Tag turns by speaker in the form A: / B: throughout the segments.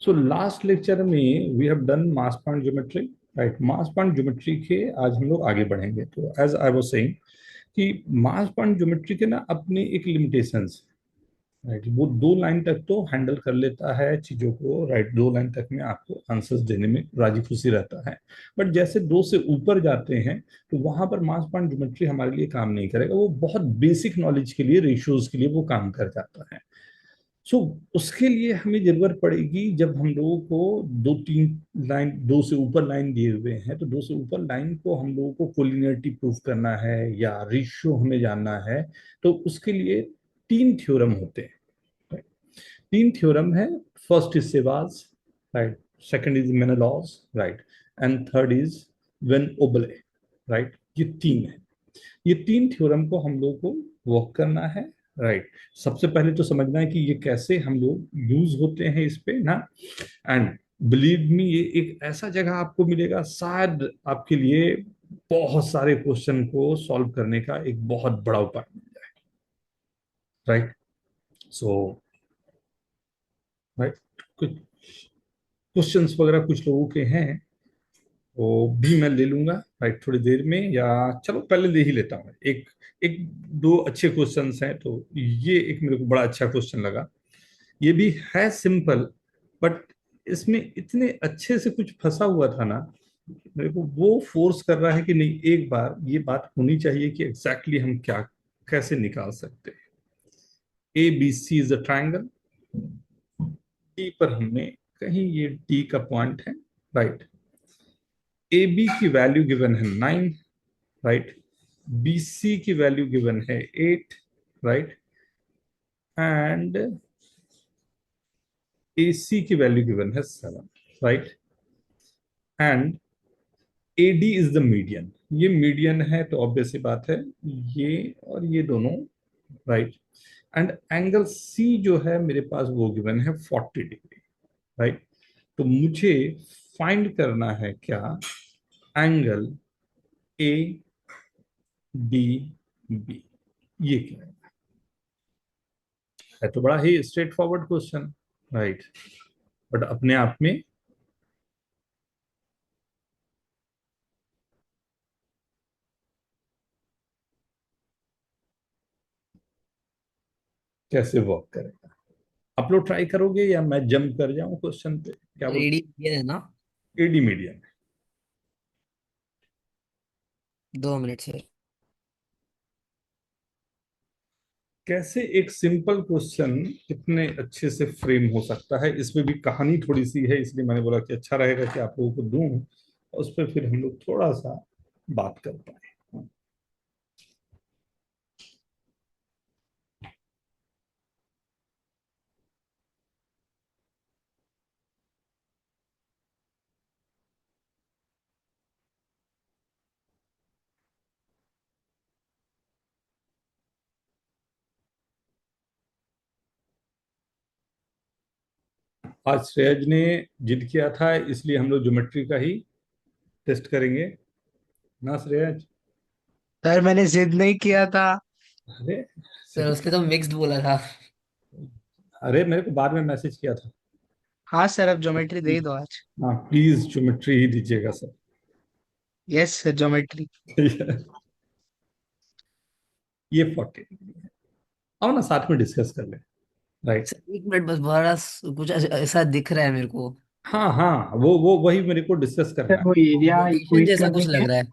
A: सो last lecture में we have done mass point geometry, right. Mass point geometry के आज हम लोग आगे बढ़ेंगे। तो एज आई वाज सेइंग कि मास पॉइंट ज्योमेट्री के ना अपने एक लिमिटेशंस, राइट। वो दो लाइन तक तो हैंडल कर लेता है चीजों को, राइट। दो लाइन तक में आपको आंसर्स देने में राजी खुशी रहता है। बट जैसे दो से ऊपर जाते हैं तो वहां पर मास पॉइंट ज्योमेट्री हमारे लिए काम नहीं करेगा। वो बहुत बेसिक नॉलेज के लिए, रेशियोज के लिए वो काम कर जाता है। सो उसके लिए हमें जरूरत पड़ेगी, जब हम लोगों को दो तीन लाइन, दो से ऊपर लाइन दिए हुए हैं तो दो से ऊपर लाइन को हम लोगों को कोलिनियरिटी प्रूफ करना है या रेशियो हमें जानना है। तो उसके लिए तीन थ्योरम होते हैं, right? तीन थ्योरम है। First is Ceva's, right. Second is Menelaus, right. And third is van Aubel, right. ये तीन है। ये तीन थ्योरम को हम लोग को वर्क करना है, राइट। सबसे पहले तो समझना है कि ये कैसे हम लोग यूज होते हैं इस पे ना। एंड बिलीव मी, ये एक ऐसा जगह आपको मिलेगा शायद आपके लिए बहुत सारे क्वेश्चन को सॉल्व करने का एक बहुत बड़ा उपाय मिल जाए, राइट। सो राइट, कुछ क्वेश्चंस वगैरह कुछ लोगों के हैं वो भी मैं ले लूंगा, राइट, थोड़ी देर में। या चलो पहले ले ही लेता हूँ। एक एक दो अच्छे क्वेश्चंस हैं। तो ये एक मेरे को बड़ा अच्छा क्वेश्चन लगा। ये भी है सिंपल, बट इसमें इतने अच्छे से कुछ फंसा हुआ था ना, मेरे को वो फोर्स कर रहा है कि नहीं, एक बार ये बात होनी चाहिए कि एग्जैक्टली हम क्या कैसे निकाल सकते हैं। A B C is a triangle. D पर हमने कहीं ये डी का पॉइंट है, राइट। ए बी की वैल्यू गिवन है 9, राइट। बी सी की वैल्यू गिवन है 8, राइट। एंड ए सी की वैल्यू गिवन है 7, right. And A D is the median. ये मीडियन है तो ऑब्वियस सी बात है, ये और ये दोनों, राइट। एंड एंगल सी जो है मेरे पास वो गिवन है 40 डिग्री, राइट। तो मुझे फाइंड करना है क्या, एंगल ए डी बी। ये क्या है तो बड़ा ही straightforward question, right. But अपने आप में कैसे वर्क करेगा, आप लोग ट्राई करोगे या मैं जंप कर जाऊं क्वेश्चन पे, क्या बोल।
B: रेडी है ना?
A: AD median.
B: 2 मिनट से।
A: कैसे एक सिंपल क्वेश्चन इतने अच्छे से फ्रेम हो सकता है, इसमें भी कहानी थोड़ी सी है, इसलिए मैंने बोला कि अच्छा रहेगा कि आप लोगों को दूं और उस पर फिर हम लोग थोड़ा सा बात कर पाए। आज श्रेयज ने जिद किया था, इसलिए हम लोग ज्योमेट्री का ही टेस्ट करेंगे ना श्रेयज।
C: सर मैंने जिद नहीं किया था।
A: अरे
B: सर
A: सही।
B: उसके तो मिक्स्ड बोला था।
A: अरे मेरे को बाद में मैसेज किया था।
C: हाँ सर, अब ज्योमेट्री दे दो आज।
A: हाँ प्लीज ज्योमेट्री ही दीजिएगा सर।
C: Yes sir, geometry.
A: ये 40 आओ ना साथ में डिस्कस कर ले, राइट।
B: सर 1 मिनट बस, बड़ा कुछ ऐसा दिख रहा है मेरे को।
A: हाँ हाँ, वो वही मेरे को डिस्कस करना
C: सर
A: है।
C: वो एरिया
B: रोटेशन
C: इक्वेट
B: जैसा
C: कर
B: कुछ
C: देंगे।
B: लग रहा है।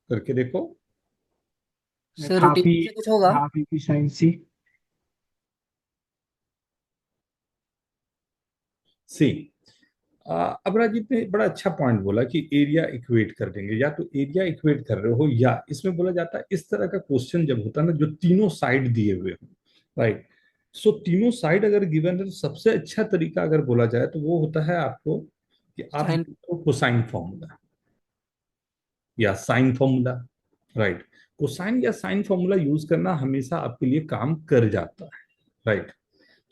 A: करके देखो।
B: सर
C: हाफ ई
B: रोटेशन से कुछ होगा।
C: Half efficiency.
A: सी, अपराजित ने बड़ा अच्छा पॉइंट बोला कि एरिया इक्वेट कर देंगे। या तो एरिया इक्वेट कर रहे हो, या इसमें बोला जाता है इस तरह का क्वेश्चन जब होता है ना जो तीनों साइड दिए हुए हो, राइट। सो तीनों साइड अगर गिवन है तो सबसे अच्छा तरीका अगर बोला जाए तो वो होता है आपको कि आप
B: साइन।
A: देखो कोसाइन फॉर्मूला या साइन फॉर्मूला, राइट। कोसाइन या साइन फॉर्मूला यूज करना हमेशा आपके लिए काम कर जाता है, राइट।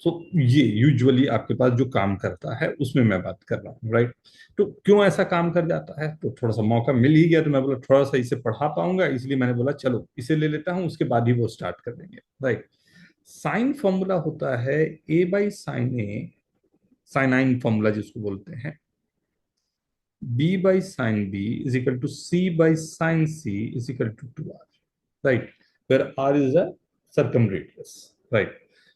A: सो ये यूजुअली आपके पास जो काम करता है उसमें मैं बात कर रहा हूँ, राइट। तो क्यों ऐसा काम कर जाता है, तो थोड़ा सा मौका मिल ही गया तो मैं बोला थोड़ा सा इसे पढ़ा पाऊंगा, इसलिए मैंने बोला चलो इसे ले लेता हूँ, उसके बाद ही वो स्टार्ट कर देंगे, राइट। साइन फॉर्मूला होता है ए बाई साइन ए साइनाइन फॉर्मूला जिसको बोलते हैं, b by sin b is equal to c by sin c is equal to 2r, right, where r is a circumradius, right.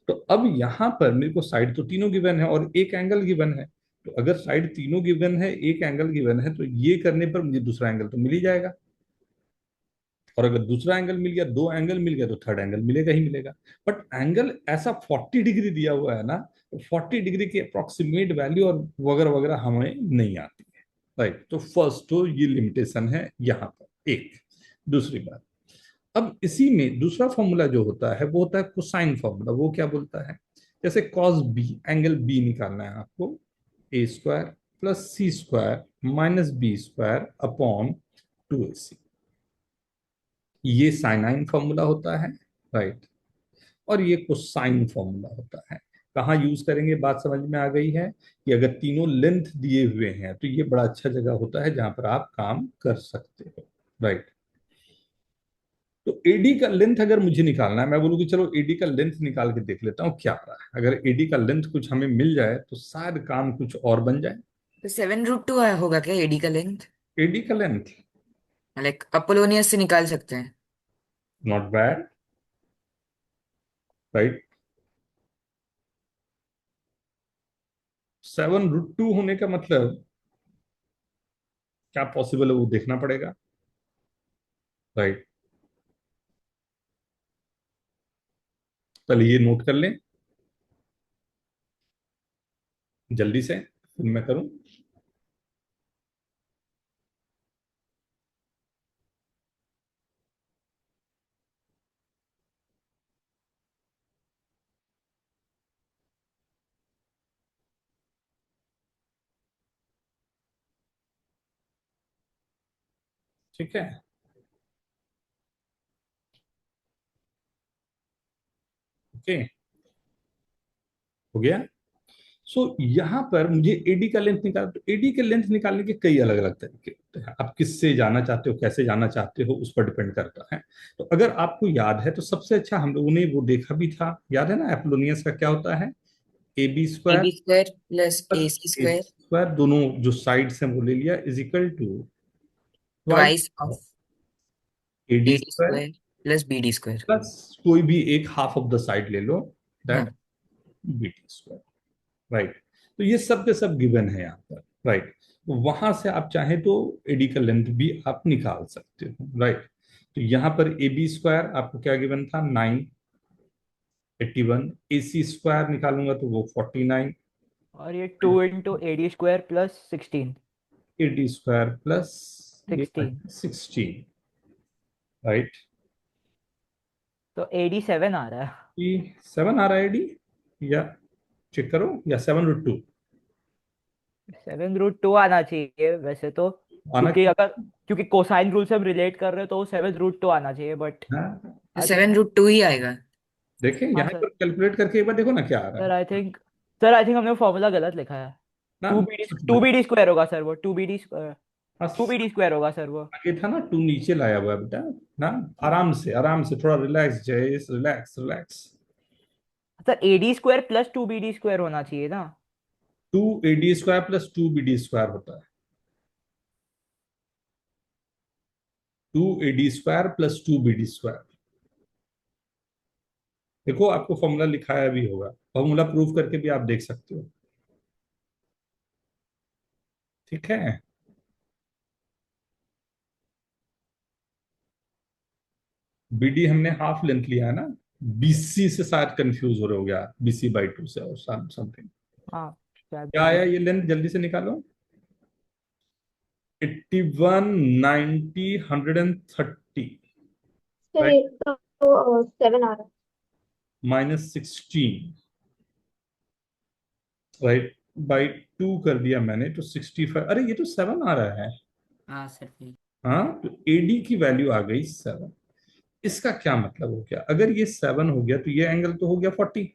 A: तो अब यहां पर मेरे को साइड तो तीनों गिवन है और एक एंगल गिवन है, तो अगर साइड तीनों गिवन है, एक एंगल गिवन है, तो ये करने पर मुझे दूसरा एंगल तो मिल ही जाएगा, और अगर दूसरा एंगल मिल गया, दो एंगल मिल गया, तो थर्ड एंगल मिलेगा ही मिलेगा। बट एंगल ऐसा 40 डिग्री दिया हुआ है ना, 40 डिग्री की अप्रोक्सीमेट वैल्यू और वगैरह वगैरह हमें नहीं आती है, राइट। तो फर्स्ट तो ये लिमिटेशन है यहाँ पर एक। दूसरी बात, अब इसी में दूसरा फॉर्मूला जो होता है वो होता है कोसाइन फॉर्मूला। वो क्या बोलता है, जैसे कॉस बी, एंगल बी निकालना है आपको, A square plus C square minus B square upon 2ac, ये साइनाइन फॉर्मूला होता है, राइट। और ये कोसाइन फॉर्मूला होता है। कहाँ यूज करेंगे, बात समझ में आ गई है कि अगर तीनों लेंथ दिए हुए हैं तो ये बड़ा अच्छा जगह होता है जहां पर आप काम कर सकते हो, राइट। तो एडी का लेंथ अगर मुझे निकालना है, मैं बोलूँ कि चलो एडी का लेंथ निकाल के देख लेता हूँ क्या आ रहा है। अगर एडी का लेंथ कुछ हमें मिल जाए तो शायद काम कुछ और बन जाए।
D: तो 7√2 होगा क्या एडी का लेंथ?
A: एडी का लेंथ
D: लाइक अपोलोनियस से निकाल सकते हैं।
A: Not bad, right. 7√2 होने का मतलब क्या पॉसिबल है वो देखना पड़ेगा, राइट। चलिए ये नोट कर लें जल्दी से, फिर मैं करूं। ठीक है, ओके, हो गया। सो यहां पर मुझे एडी का लेंथ निकाल, तो एडी के लेंथ निकालने के कई अलग अलग तरीके होते हैं। आप किससे जाना चाहते हो, कैसे जाना चाहते हो, उस पर डिपेंड करता है। तो अगर आपको याद है तो सबसे अच्छा हम लोगों ने वो देखा भी था, याद है ना, एपोलोनियस का क्या होता है, A B square
D: AB square plus A
A: plus
D: C
A: A
D: square
A: square, दोनों जो साइड्स हैं वो ले लिया, is equal to twice
D: twice of
A: A D
D: AD
A: square
D: square plus BD square.
A: Plus कोई भी एक हाफ ऑफ द साइड ले लो, दैट
D: हाँ,
A: बी टी स्क्वायर, राइट। तो ये सब के सब गिवन है यहाँ पर, राइट। तो वहां से आप चाहें तो एडी का लेंथ भी आप निकाल सकते हो, राइट। तो यहाँ पर ए बी स्क्वायर आपको क्या गिवन था, 981, ए सी स्क्वायर निकालूंगा तो वो 49,
E: और ये 2 × AD² + 16
A: A D square plus
E: 16
A: 16, right.
E: तो AD 7 आ रहा है।
A: 7 आ रहा है एडी, या चेक करो, या 7√2
E: 7√2 आना चाहिए वैसे तो,
A: आना
E: क्योंकि कोसाइन रूल से हम रिलेट कर रहे हैं तो 7√2 आना चाहिए, बट
A: हाँ,
D: तो
E: आई थिंक
D: 7√2 ही आएगा।
A: देखें
E: हाँ
A: यहाँ
E: सर।
A: पर कैलकुलेट करके एक बार देखो ना क्या आ रहा
E: सर
A: है।
E: आई थिंक हमने फॉर्मूला गलत लिखा है।
A: ना
E: two B D two B D square होगा सर, वो 2BD²
A: हाँ,
E: 2BD² होगा सर वो।
A: आगे था ना, टू नीचे लाया हुआ है बेटा ना। आराम से आराम से, थोड़ा relax Jayesh, relax relax.
E: Sir AD² + 2BD² होना चाहिए ना।
A: 2 AD² प्लस 2 BD² होता है, 2 AD² प्लस 2 BD²। देखो आपको फॉर्मूला लिखाया भी होगा, फॉर्मूला प्रूफ करके भी आप देख सकते हो, ठीक है। बीडी हमने हाफ लेंथ लिया है ना, बीसी से शायद कंफ्यूज हो रहे हो गया, BC/2 से और समथिंग।
E: हाँ शायद
A: क्या आया ये लेंथ, जल्दी से निकालो। 81, 90, 130,
F: सर
A: राइट,
F: ये तो 7 आ रहा है।
A: -16, राइट, बाई 2 कर दिया मैंने तो 65। अरे ये तो 7 आ रहा है,
D: हाँ सर फिर
A: हाँ। तो एडी की वैल्यू आ गई 7। इसका क्या मतलब हो गया, अगर ये 7 हो गया तो ये एंगल तो हो गया 40,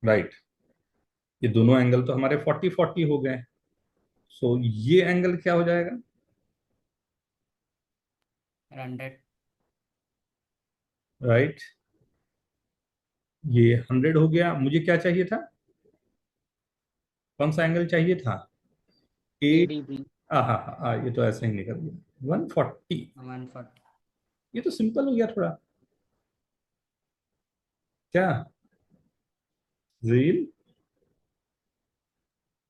A: राइट। ये दोनों एंगल तो हमारे 40 40 हो गए। सो ये एंगल क्या हो जाएगा,
D: 100।
A: राइट। ये 100 हो गया। मुझे क्या चाहिए था, कौन सा एंगल चाहिए था? ए।
C: ADB
A: हाँ हाँ हाँ, ये तो ऐसे ही निकल गया 140।
C: 140।
A: ये तो सिंपल हो गया थोड़ा, क्या रील।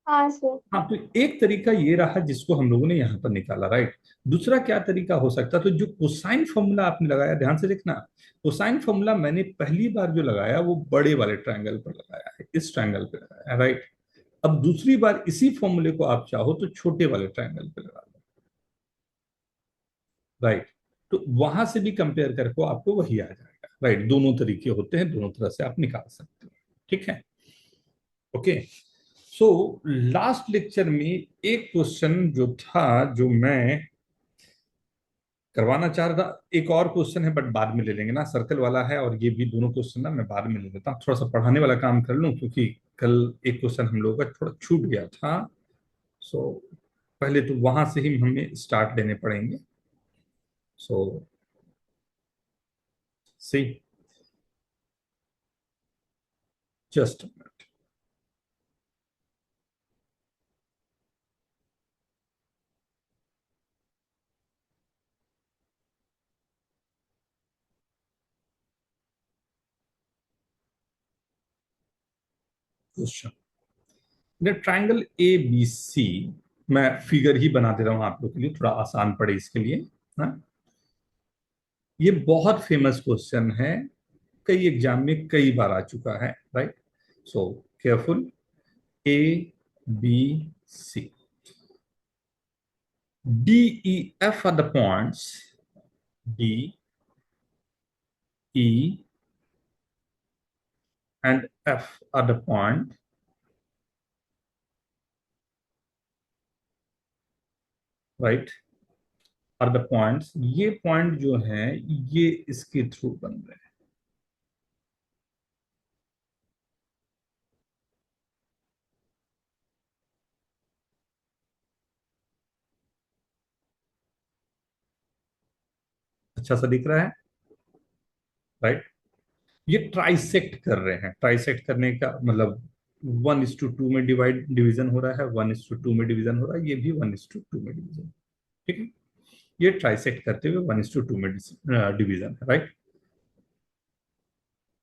F: हाँ सर।
A: हाँ, तो एक तरीका ये रहा जिसको हम लोगों ने यहाँ पर निकाला, राइट। दूसरा क्या तरीका हो सकता, तो जो कोसाइन फॉर्मूला आपने लगाया, ध्यान से देखना। कोसाइन फॉर्मूला मैंने पहली बार जो लगाया वो बड़े वाले ट्रायंगल पर लगाया है, इस ट्रायंगल पे लगाया है, राइट। अब दूसरी बार इसी फॉर्मूले को आप चाहो तो छोटे वाले ट्रायंगल पे लगा लो, राइट। तो वहां से भी कंपेयर करके आपको वही आ जाएगा, राइट। दोनों तरीके होते हैं, दोनों तरह से आप निकाल सकते हो, ठीक है। ओके। सो लास्ट लेक्चर में एक क्वेश्चन जो था, जो मैं करवाना चाह रहा था, एक और क्वेश्चन है बट बाद में ले लेंगे ना, सर्कल वाला है, और ये भी दोनों क्वेश्चन ना मैं बाद में ले लेता हूँ, थोड़ा सा पढ़ाने वाला काम कर लूँ, क्योंकि कल एक क्वेश्चन हम लोगों का थोड़ा छूट गया था। सो पहले तो वहां से ही हमें स्टार्ट लेने पड़ेंगे। So see, just question, triangle A B C, मैं फिगर ही बना दे रहा हूं आप लोग के लिए, थोड़ा आसान पड़े इसके लिए। हाँ, ये बहुत फेमस क्वेश्चन है, कई एग्जाम में कई बार आ चुका है, right. So careful, A B C, D E F are the points, D E and F are the point, right, are the points. ये पॉइंट जो है ये इसके थ्रू बन रहे हैं। अच्छा सा दिख रहा है, राइट। ये ट्राइसेक्ट कर रहे हैं, ट्राइसेक्ट करने का मतलब 1:2 में डिवीजन हो रहा है, 1:2 में डिवीजन हो रहा है, ये भी 1:2 में डिवीजन, ठीक है। ये ट्राइसेक्ट करते हुए 1:2 में डिवीजन है, राइट।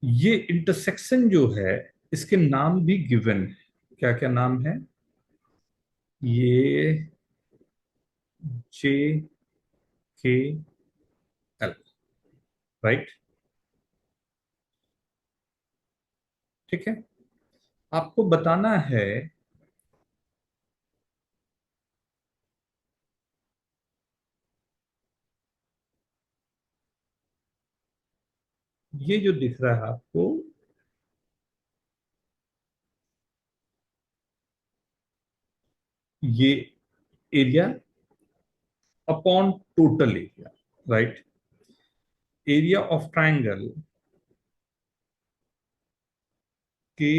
A: ये इंटरसेक्शन जो है इसके नाम भी गिवन है, क्या क्या नाम है, ये जे के एल, राइट, ठीक है। आपको बताना है ये जो दिख रहा है आपको, ये area upon total area, right. Area of triangle के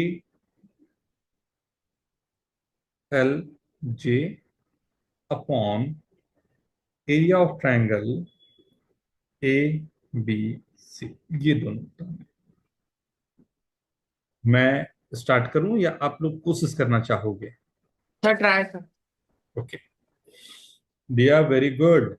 A: L J upon area of triangle A B C, ये दोनों term है। मैं स्टार्ट करूं या आप लोग कोशिश करना चाहोगे?
C: Sir try sir.
A: Okay, they are very good.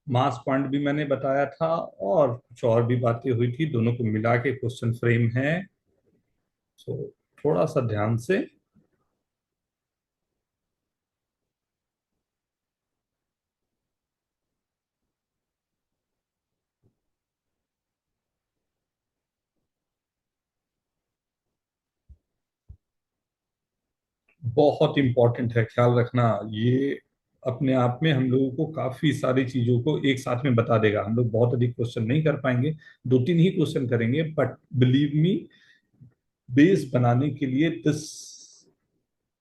A: Mass point भी मैंने बताया था, और कुछ और भी बातें हुई थी, दोनों को मिला के क्वेश्चन फ्रेम है। सो थोड़ा सा ध्यान से, बहुत इंपॉर्टेंट है, ख्याल रखना। ये अपने आप में हम लोगों को काफी सारी चीजों को एक साथ में बता देगा। हम लोग बहुत अधिक क्वेश्चन नहीं कर पाएंगे, 2-3 ही क्वेश्चन करेंगे, बट बिलीव मी, बेस बनाने के लिए दिस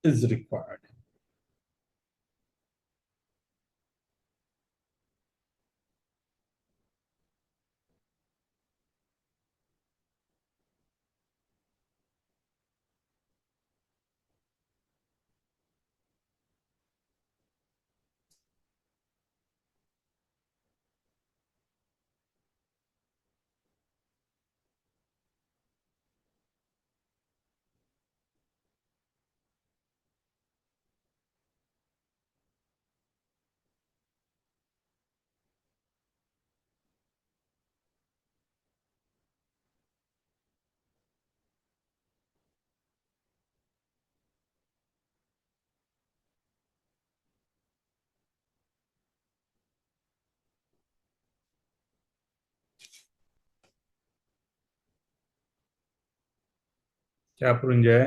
A: इज रिक्वायर्ड। क्या पुरंजय,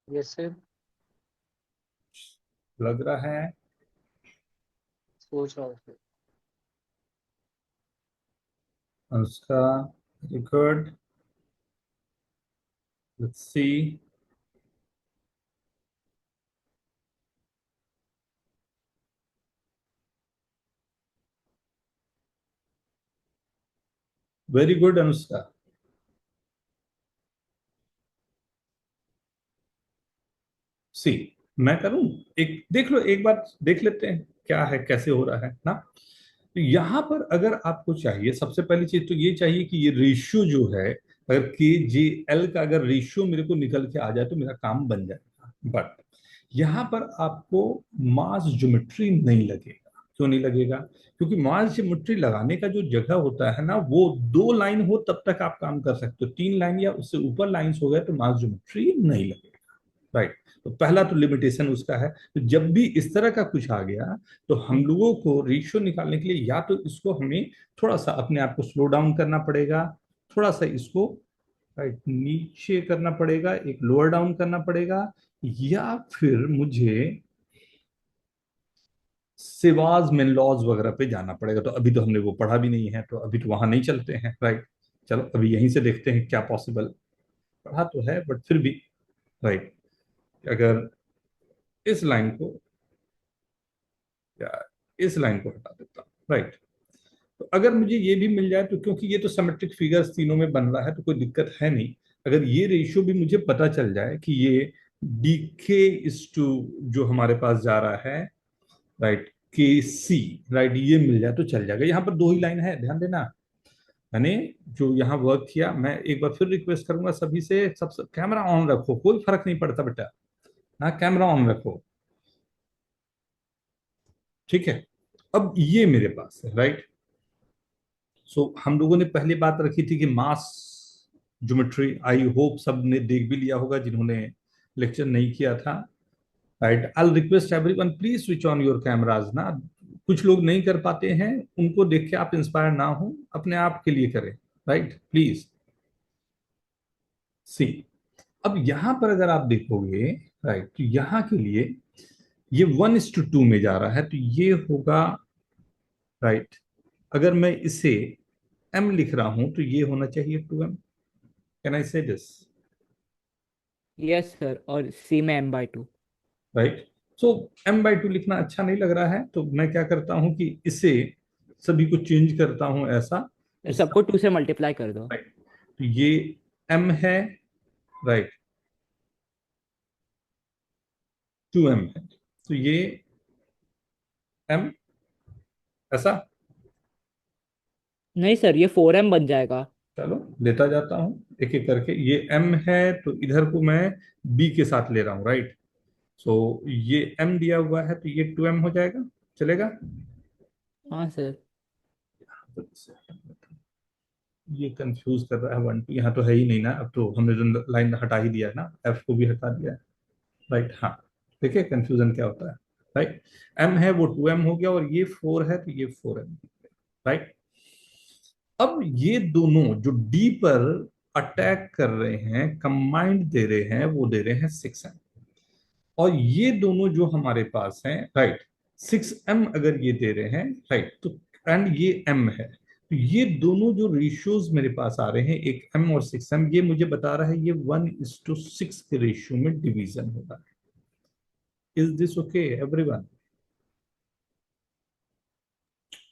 C: यस सर।
A: लग रहा है?
C: सोच रहा हूँ sir.
A: Anushka, very good, let's see. Very good Anushka. See, मैं करूं? एक देख लो, एक बार देख लेते हैं क्या है, कैसे हो रहा है ना। तो यहां पर अगर आपको चाहिए, सबसे पहली चीज तो ये चाहिए कि ये रेशियो जो है, अगर के जे एल का अगर रेशियो मेरे को निकल के आ जाए तो मेरा काम बन जाएगा। बट यहां पर आपको मास ज्योमेट्री नहीं लगेगा। क्यों नहीं लगेगा? क्योंकि मास ज्योमेट्री लगाने का जो जगह होता है ना, वो 2 लाइन हो तब तक आप काम कर सकते हो। 3 लाइन या उससे ऊपर लाइंस हो गए तो मास ज्योमेट्री नहीं लगेगा। राइट। तो पहला तो लिमिटेशन उसका है। तो जब भी इस तरह का कुछ आ गया तो हम लोगों को रेशियो निकालने के लिए या तो इसको हमें थोड़ा सा अपने आप को स्लो डाउन करना पड़ेगा, थोड़ा सा इसको राइट नीचे करना पड़ेगा, एक लोअर डाउन करना पड़ेगा, या फिर मुझे सेवाज मेनलॉज वगैरह पे जाना पड़ेगा। तो अभी तो हमने वो पढ़ा भी नहीं है, तो अभी तो वहां नहीं चलते हैं। राइट। चलो अभी यहीं से देखते हैं क्या पॉसिबल। पढ़ा तो है बट फिर भी राइट, अगर इस लाइन को या इस लाइन को हटा देता हूं। राइट। तो अगर मुझे ये भी मिल जाए तो, क्योंकि ये तो सिमेट्रिक फिगर्स तीनों में बन रहा है तो कोई दिक्कत है नहीं। अगर ये रेशियो भी मुझे पता चल जाए कि ये डी के इज टू जो हमारे पास जा रहा है राइट के सी, राइट, ये मिल जाए तो चल जाएगा। यहाँ पर 2 ही लाइन है, ध्यान देना। मैंने जो यहाँ वर्क किया, मैं एक बार फिर रिक्वेस्ट करूंगा सभी से, सब कैमरा ऑन रखो, कोई फर्क नहीं पड़ता बेटा। हाँ, कैमरा ऑन रखो। ठीक है। अब ये मेरे पास है राइट। सो हम लोगों ने पहले बात रखी थी कि मास ज्योमेट्री, आई होप सब ने देख भी लिया होगा जिन्होंने लेक्चर नहीं किया था। Right. I request everyone please switch on your cameras ना। कुछ लोग नहीं कर पाते हैं, उनको देख के आप इंस्पायर ना हो, अपने आप के लिए करें। Right, please see. अब यहां पर अगर आप देखोगे राइट, तो यहां के लिए ये 1:2 में जा रहा है, तो ये होगा राइट। अगर मैं इसे m लिख रहा हूं तो ये होना चाहिए 2m। Can I say this?
E: Yes sir, और सी में m/2।
A: राइट। सो m/2 लिखना अच्छा नहीं लग रहा है, तो मैं क्या करता हूं कि इसे सभी को चेंज करता हूं ऐसा।
E: सबको 2 से मल्टीप्लाई कर दो।
A: राइट। तो ये m है राइट, 2m है, तो ये m ऐसा।
E: नहीं सर, ये 4m बन जाएगा।
A: चलो लेता जाता हूँ एक एक करके। ये m है तो इधर को मैं b के साथ ले रहा हूँ राइट। सो ये m दिया हुआ है तो ये 2m हो जाएगा, चलेगा?
E: हाँ सर।
A: ये कंफ्यूज कर रहा है 1 2, यहाँ तो है ही नहीं ना। अब तो हमने जो लाइन हटा ही दिया है ना, f को भी हटा दिया है। राइट। हाँ, देखिए कंफ्यूजन क्या होता है। राइट। m है वो 2m हो गया, और ये 4 है तो ये 4m। राइट। अब ये दोनों जो d पर अटैक कर रहे हैं, कंबाइंड दे रहे हैं, वो दे रहे हैं 6m। और ये दोनों जो हमारे पास हैं, राइट, 6m अगर ये दे रहे हैं, राइट, तो एंड ये m है, तो ये दोनों जो रेशियोज मेरे पास आ रहे हैं, एक m और 6m, ये मुझे बता रहा है ये 1:6 के रेशियो में डिवीजन होगा। Is this okay everyone?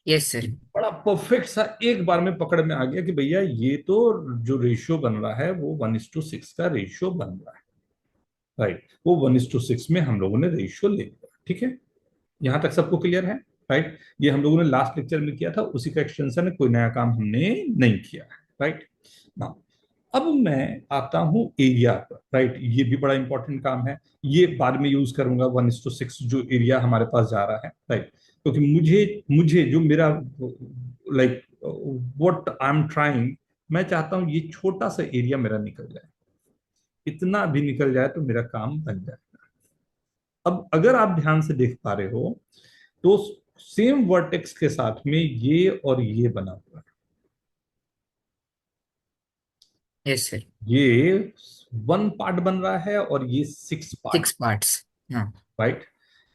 D: Yes sir.
A: बड़ा परफेक्ट सा एक बार में पकड़ में आ गया कि भैया ये तो जो रेशियो बन रहा है वो 1:6 का रेशियो बन रहा है, राइट, वो 1:6 में हम लोगों ने रेशियो ले लिया। ठीक है, यहां तक सबको क्लियर है? राइट, ये हम लोगों ने लास्ट लेक्चर में किया था, उसी का एक्सटेंशन है, कोई नया काम हमने नहीं किया है। राइट ना, अब मैं आता हूं एरिया पर। राइट, ये भी बड़ा इंपॉर्टेंट काम है, ये बाद में यूज करूंगा 1:6 जो एरिया हमारे पास जा रहा है। राइट, क्योंकि मुझे मुझे जो मेरा like what I am trying, मैं चाहता हूं ये छोटा सा एरिया मेरा निकल जाए, इतना भी निकल जाए तो मेरा काम बन जाए। अब अगर आप ध्यान से देख पा रहे हो तो सेम वर्टेक्स के साथ में ये और ये बना हुआ है,
D: यस सर।
A: ये 1 पार्ट बन रहा है और ये 6 पार्ट।
D: 6 पार्ट्स। हाँ।
A: राइट,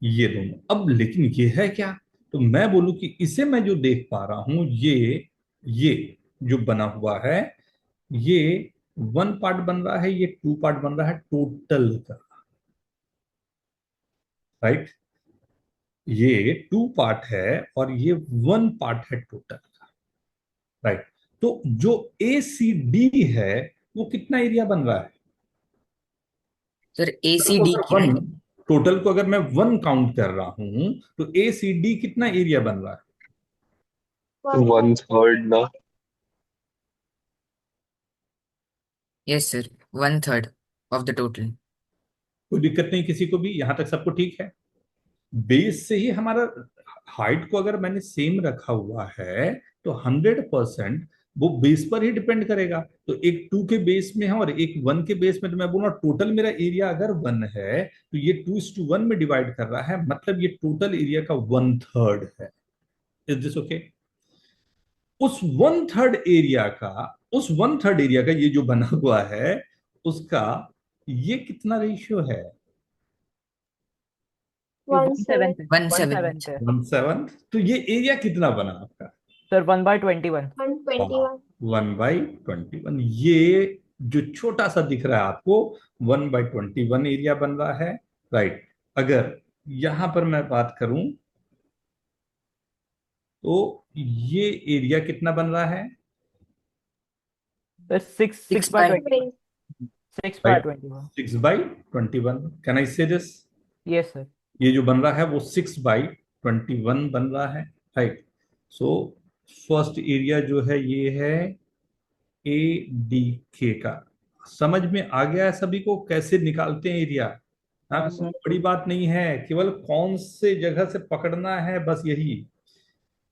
A: ये दोनों। अब लेकिन ये है क्या, तो मैं बोलूं कि इसे मैं जो देख पा रहा हूं, ये जो बना हुआ है, ये 1 पार्ट बन रहा है, ये 2 पार्ट बन रहा है टोटल का। राइट, ये 2 पार्ट है और ये 1 पार्ट है टोटल का। राइट, तो जो ए सी डी है वो कितना एरिया बन रहा है?
D: सर ACD क्या है?
A: वन, टोटल को अगर मैं 1 काउंट कर रहा हूं तो ए सी डी कितना एरिया बन रहा है?
F: 1/3
G: ना।
D: Yes sir, 1/3 of the total.
A: कोई दिक्कत नहीं किसी को भी, यहां तक सबको ठीक है? बेस से ही हमारा हाइट को अगर मैंने सेम रखा हुआ है तो 100% वो बेस पर ही डिपेंड करेगा। तो एक 2 के बेस में है और एक 1 के बेस में, तो मैं बोलूँ टोटल मेरा एरिया अगर 1 है तो ये 2:1 में डिवाइड कर रहा है, मतलब ये टोटल एरिया का 1/3 है। Is this okay? उस 1/3 एरिया का, ये जो बना हुआ है उसका ये कितना रेशियो है?
E: ये
F: 1/7
E: 1/7
D: 1/7।
E: 1/7
A: 1/7। तो ये एरिया कितना बना आपका?
E: सर 1/21।
F: 1/21
A: 1/21। ये जो छोटा सा दिख रहा है आपको 1/21 एरिया बन रहा है। राइट, अगर यहां पर मैं बात करूं तो ये एरिया कितना बन रहा है?
E: Sir 6
D: 6 by
E: 6/21
A: right,
E: 6/21।
A: 6/21। Can I say this?
E: Yes sir.
A: ये जो बन रहा है वो 6/21 बन रहा है। राइट, सो फर्स्ट एरिया जो है ये है ए डी के का। समझ में आ गया है सभी को कैसे निकालते हैं एरिया? हाँ,
C: हाँ सर।
A: बड़ी बात नहीं है, केवल कौन से जगह से पकड़ना है बस यही।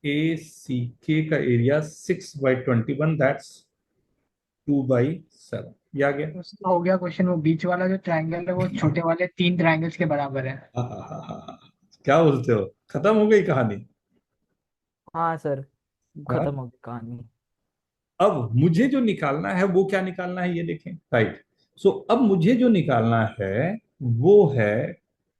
A: ए सी के का एरिया 6/21, दैट्स 2/7। ये आ गया?
C: उसका हो गया क्वेश्चन, वो बीच वाला जो ट्रायंगल है वो छोटे वाले 3 ट्रायंगल्स के बराबर है।
A: हाँ हाँ हाँ हाँ हाँ। क्या बोलते हो, खत्म हो गई कहानी?
E: हाँ सर,
A: हाँ?
E: खत्म हो गई कहानी।
A: अब मुझे जो निकालना है वो क्या निकालना है ये देखें। राइट, सो अब मुझे जो निकालना है वो है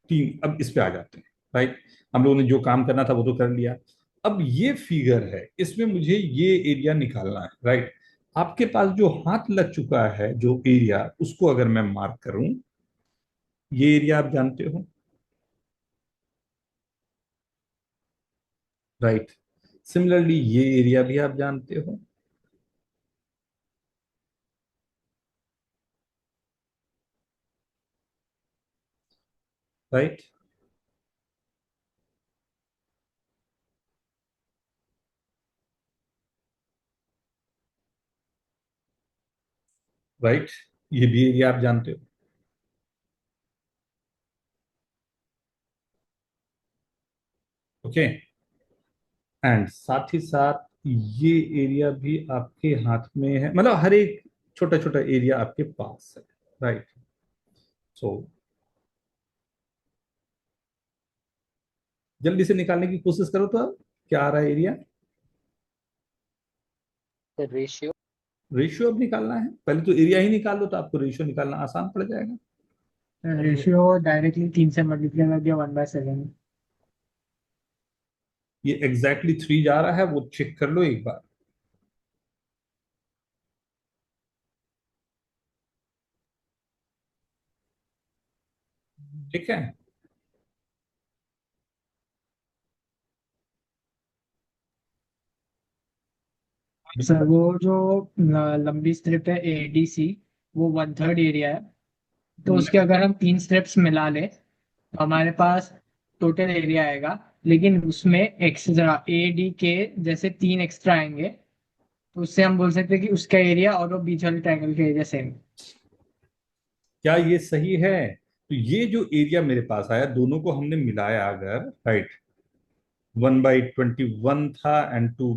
A: 3। अब इस पे आ जाते हैं। राइट, हम लोगों ने जो काम करना था वो तो कर लिया। अब ये फिगर है, इसमें मुझे ये एरिया निकालना है। राइट, आपके पास जो हाथ लग चुका है जो एरिया, उसको अगर मैं मार्क करूं, ये एरिया आप जानते हो। राइट, सिमिलरली ये एरिया भी आप जानते हो। राइट, राइट, ये भी एरिया आप जानते हो। ओके, एंड साथ ही साथ ये एरिया भी आपके हाथ में है, मतलब हर एक छोटा छोटा एरिया आपके पास है। राइट, सो जल्दी से निकालने की कोशिश करो तो क्या आ रहा है एरिया? रेशियो अब निकालना है, पहले तो एरिया ही निकाल लो तो आपको रेशियो निकालना आसान पड़ जाएगा।
C: रेशियो डायरेक्टली 3 से मल्टीप्लाई कर दिया 1/7।
A: ये एग्जैक्टली 3 जा रहा है, वो चेक कर लो एक बार। ठीक है।
C: सर वो जो लंबी स्ट्रिप है ADC, वो 1/3 एरिया है। तो उसके अगर हम 3 स्ट्रिप्स मिला ले तो हमारे पास टोटल एरिया आएगा, लेकिन उसमें एक्स्ट्रा AD के जैसे 3 एक्स्ट्रा आएंगे, तो उससे हम बोल सकते हैं कि उसका एरिया और वो बीच वाले ट्रायंगल का एरिया सेम।
A: क्या ये सही है? तो ये जो एरिया मेरे पास आया, दोनों को हमने मिलाया अगर, राइट, 1/21 था एंड 2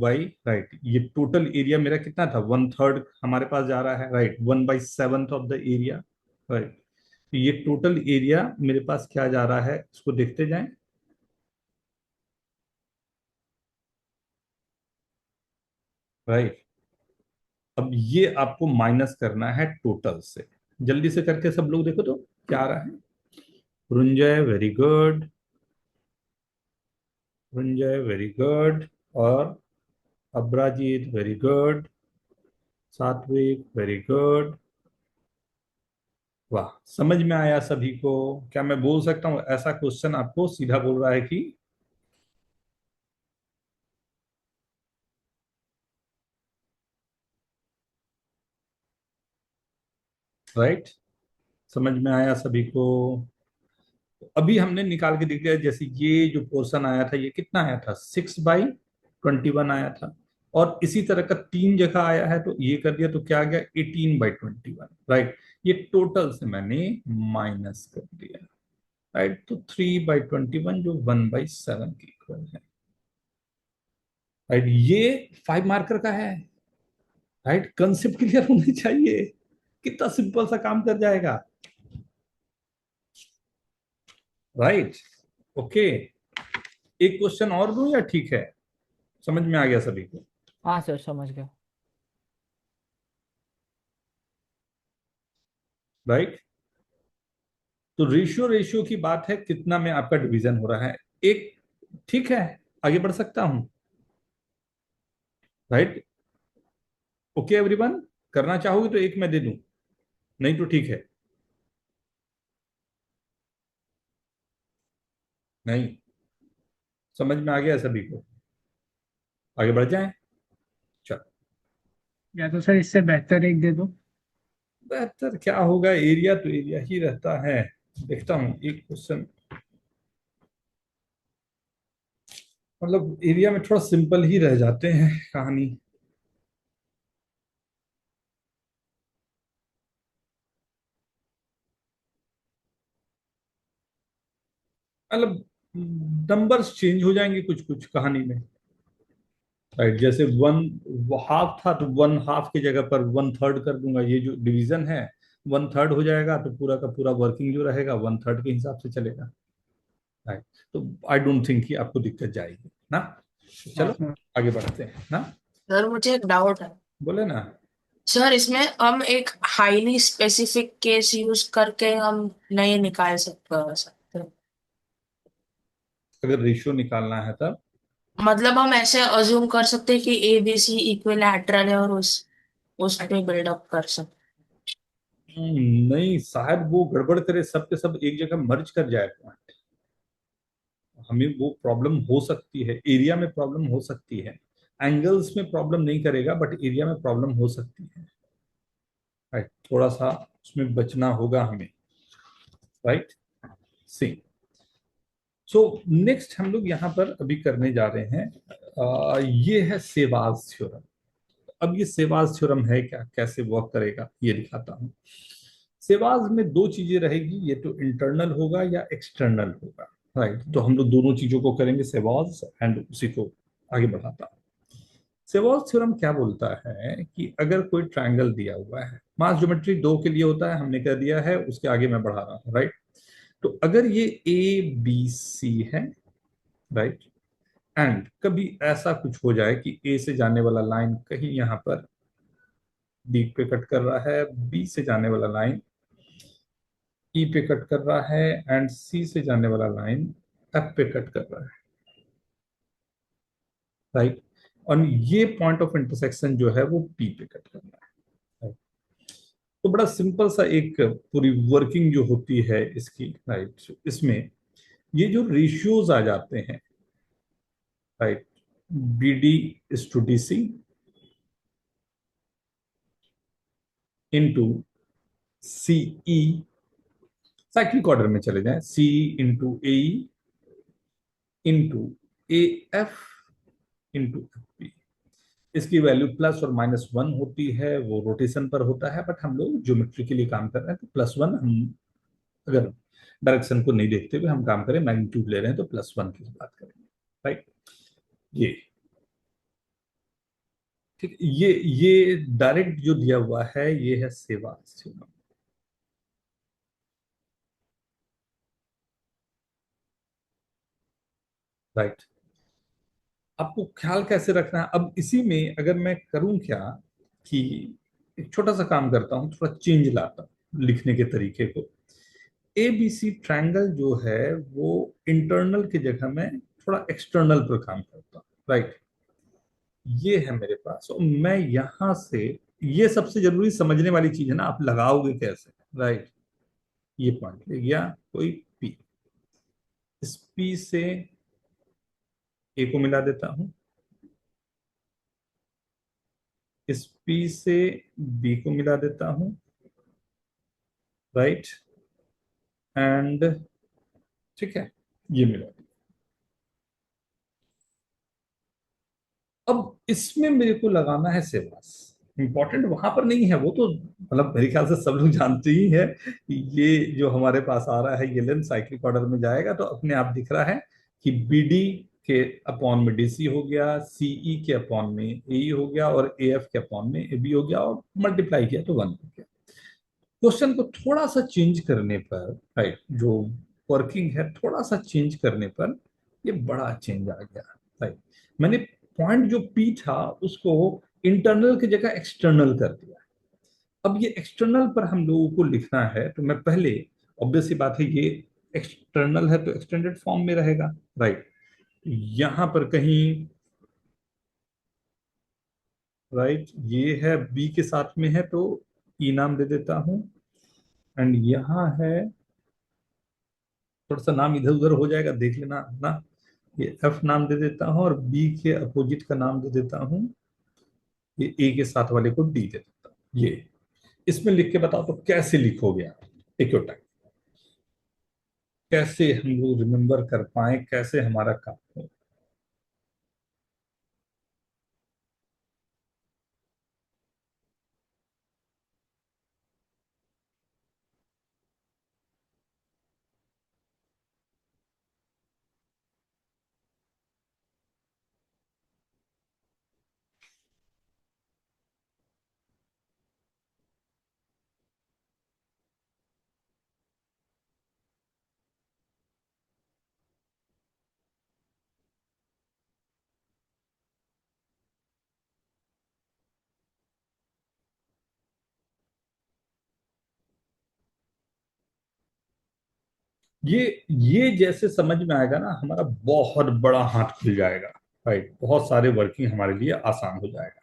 A: राइट, ये टोटल एरिया मेरा कितना था? 1/3 हमारे पास जा रहा है, right, 1/7 of the area, right. तो ये टोटल एरिया मेरे पास क्या जा रहा है, इसको देखते जाएं। राइट। अब ये आपको माइनस करना है टोटल से। जल्दी से करके सब लोग देखो तो क्या आ रहा है। रुंजय वेरी गुड, रुंजय वेरी गुड, और अब्राजीत वेरी गुड, सात्विक वेरी गुड। वाह, समझ में आया सभी को? क्या मैं बोल सकता हूं ऐसा क्वेश्चन आपको सीधा बोल रहा है कि राइट? समझ में आया सभी को? अभी हमने निकाल के देख लिया, जैसे ये जो पोर्शन आया था, ये कितना आया था? 6/21 आया था। और इसी तरह का 3 जगह आया है, तो ये कर दिया तो क्या आ गया? 18/21, राइट। ये टोटल से मैंने माइनस कर दिया, राइट। तो 3/21 जो 1/7 के इक्वल है, राइट। ये 5 मार्कर का है, राइट। कंसेप्ट क्लियर होना चाहिए। कितना सिंपल सा काम कर जाएगा, राइट। ओके, एक क्वेश्चन और दूं या ठीक है? समझ में आ गया सभी को?
E: हाँ सर, समझ गया।
A: राइट। तो रेशियो रेशियो की बात है, कितना में आपका डिवीजन हो रहा है, एक। ठीक है, आगे बढ़ सकता हूं, राइट। ओके एवरीवन, करना चाहोगे तो एक मैं दे दूं, नहीं तो ठीक है। नहीं, समझ में आ गया सभी को? आगे बढ़ जाएं। चलो।
C: या तो सर इससे बेहतर एक दे दो।
A: बेहतर क्या होगा, एरिया तो एरिया ही रहता है। देखता हूं एक क्वेश्चन, मतलब एरिया में थोड़ा सिंपल ही रह जाते हैं कहानी। मतलब नंबर्स चेंज हो जाएंगे कुछ कुछ कहानी में, राइट। जैसे 1/2 था तो 1/2 की जगह पर 1/3 कर दूंगा। ये जो डिवीजन है 1/3 हो जाएगा, तो पूरा का पूरा वर्किंग जो रहेगा 1/3 के हिसाब से चलेगा, राइट। तो आई डोंट थिंक कि आपको दिक्कत जाएगी ना।
C: हाँ
A: चलो
C: सर।
A: आगे बढ़ते हैं ना।
D: सर मुझे एक डाउट है।
A: बोले ना।
D: सर इसमें हम एक हाईली स्पेसिफिक केस यूज करके हम नहीं निकाल सकते।
A: अगर रेशियो निकालना है तब
D: मतलब हम ऐसे अज्यूम कर सकते हैं कि ABC इक्विलैटरल है और उस पे बिल्डअप कर सकते।
A: नहीं, शायद वो गड़बड़ करे, सब के सब एक जगह मर्ज कर जाए पॉइंट। हमें वो प्रॉब्लम हो सकती है, एरिया में प्रॉब्लम हो सकती है। एंगल्स में प्रॉब्लम नहीं करेगा, बट एरिया में प्रॉब्लम हो सकती है, राइट। थोड़ा सा उसमें बचना होगा हमें, राइट। सी। सो नेक्स्ट हम लोग यहाँ पर अभी करने जा रहे हैं, ये है सेवाज थ्योरम। अब ये सेवाज थ्योरम है क्या, कैसे वर्क करेगा, ये दिखाता हूँ। सेवाज में दो चीजें रहेगी, ये तो इंटरनल होगा या एक्सटर्नल होगा, राइट। तो हम लोग दोनों चीजों को करेंगे सेवाज, एंड उसी को आगे बढ़ाता हूँ। सेवाज थ्योरम क्या बोलता है कि अगर कोई ट्रायंगल दिया हुआ है, मास ज्योमेट्री 2 के लिए होता है, हमने कर दिया है, उसके आगे मैं बढ़ा रहा हूँ, राइट। तो अगर ये ABC है, राइट, एंड कभी ऐसा कुछ हो जाए कि A से जाने वाला लाइन कहीं यहाँ पर D पे कट कर रहा है, B से जाने वाला लाइन ई पे कट कर रहा है एंड सी से जाने वाला लाइन एफ पे कट कर रहा है, राइट। और ये पॉइंट ऑफ इंटरसेक्शन जो है वो पी पे कट कर रहा है। तो बड़ा सिंपल सा एक पूरी वर्किंग जो होती है इसकी, राइट। इसमें ये जो रेशियोज आ जाते हैं, right, B D is to D C into C E, cyclic order में चले जाएं, C into A into A F into F P. इसकी वैल्यू प्लस और -1 होती है, वो रोटेशन पर होता है, बट हम लोग ज्योमेट्री के लिए काम कर रहे हैं तो +1, हम अगर डायरेक्शन को नहीं देखते हुए हम काम करें, मैग्नीट्यूड ले रहे हैं तो +1 की बात करेंगे, राइट। ये ठीक, ये डायरेक्ट जो दिया हुआ है ये है सेवाज थ्योरम, राइट। आपको ख्याल कैसे रखना है, अब इसी में अगर मैं करूं क्या कि एक छोटा सा काम करता हूं, थोड़ा चेंज लाता हूं लिखने के तरीके को। ए बी सी ट्रायंगल जो है वो इंटरनल की जगह में थोड़ा एक्सटर्नल पर काम करता हूं, राइट। ये है मेरे पास और मैं यहां से, ये सबसे जरूरी समझने वाली चीज है ना, आप लगाओगे कैसे, राइट। ये पॉइंट ले गया कोई पी, इस पी से ए को मिला देता हूं, इस पी से बी को मिला देता हूं, राइट। एंड ठीक है, ये मिला दिया। अब इसमें मेरे को लगाना है सेवास, इंपॉर्टेंट वहां पर नहीं है, वो तो मतलब मेरे ख्याल से सब लोग जानते ही है। ये जो हमारे पास आ रहा है ये लेंथ साइक्लिक ऑर्डर में जाएगा तो अपने आप दिख रहा है कि बी डी के अपॉन में डी सी हो गया, सीई के अपॉन में ए हो गया और ए एफ के अपॉन में ए बी हो गया, और मल्टीप्लाई किया तो 1 हो गया। क्वेश्चन को थोड़ा सा चेंज करने पर, राइट, जो वर्किंग है थोड़ा सा चेंज करने पर ये बड़ा चेंज आ गया, राइट। मैंने पॉइंट जो पी था उसको इंटरनल की जगह एक्सटर्नल कर दिया। अब ये एक्सटर्नल पर हम लोगों को लिखना है तो मैं पहले, ऑब्वियस सी बात है, ये एक्सटर्नल है तो एक्सटेंडेड फॉर्म में रहेगा, राइट। यहां पर कहीं, राइट, ये है बी के साथ में है तो ई नाम दे देता हूं, एंड यहां है, थोड़ा सा नाम इधर उधर हो जाएगा देख लेना ना, ये एफ नाम दे देता हूं और बी के अपोजिट का नाम दे देता हूं, ये ए के साथ वाले को डी दे देता हूं। ये इसमें लिख के बताओ तो कैसे लिखोगे आप, टेक योर टाइम, कैसे हम लोग रिमेम्बर कर पाए, कैसे हमारा काम हो। ये जैसे समझ में आएगा ना, हमारा बहुत बड़ा हाथ खुल जाएगा, राइट, बहुत सारे वर्किंग हमारे लिए आसान हो जाएगा।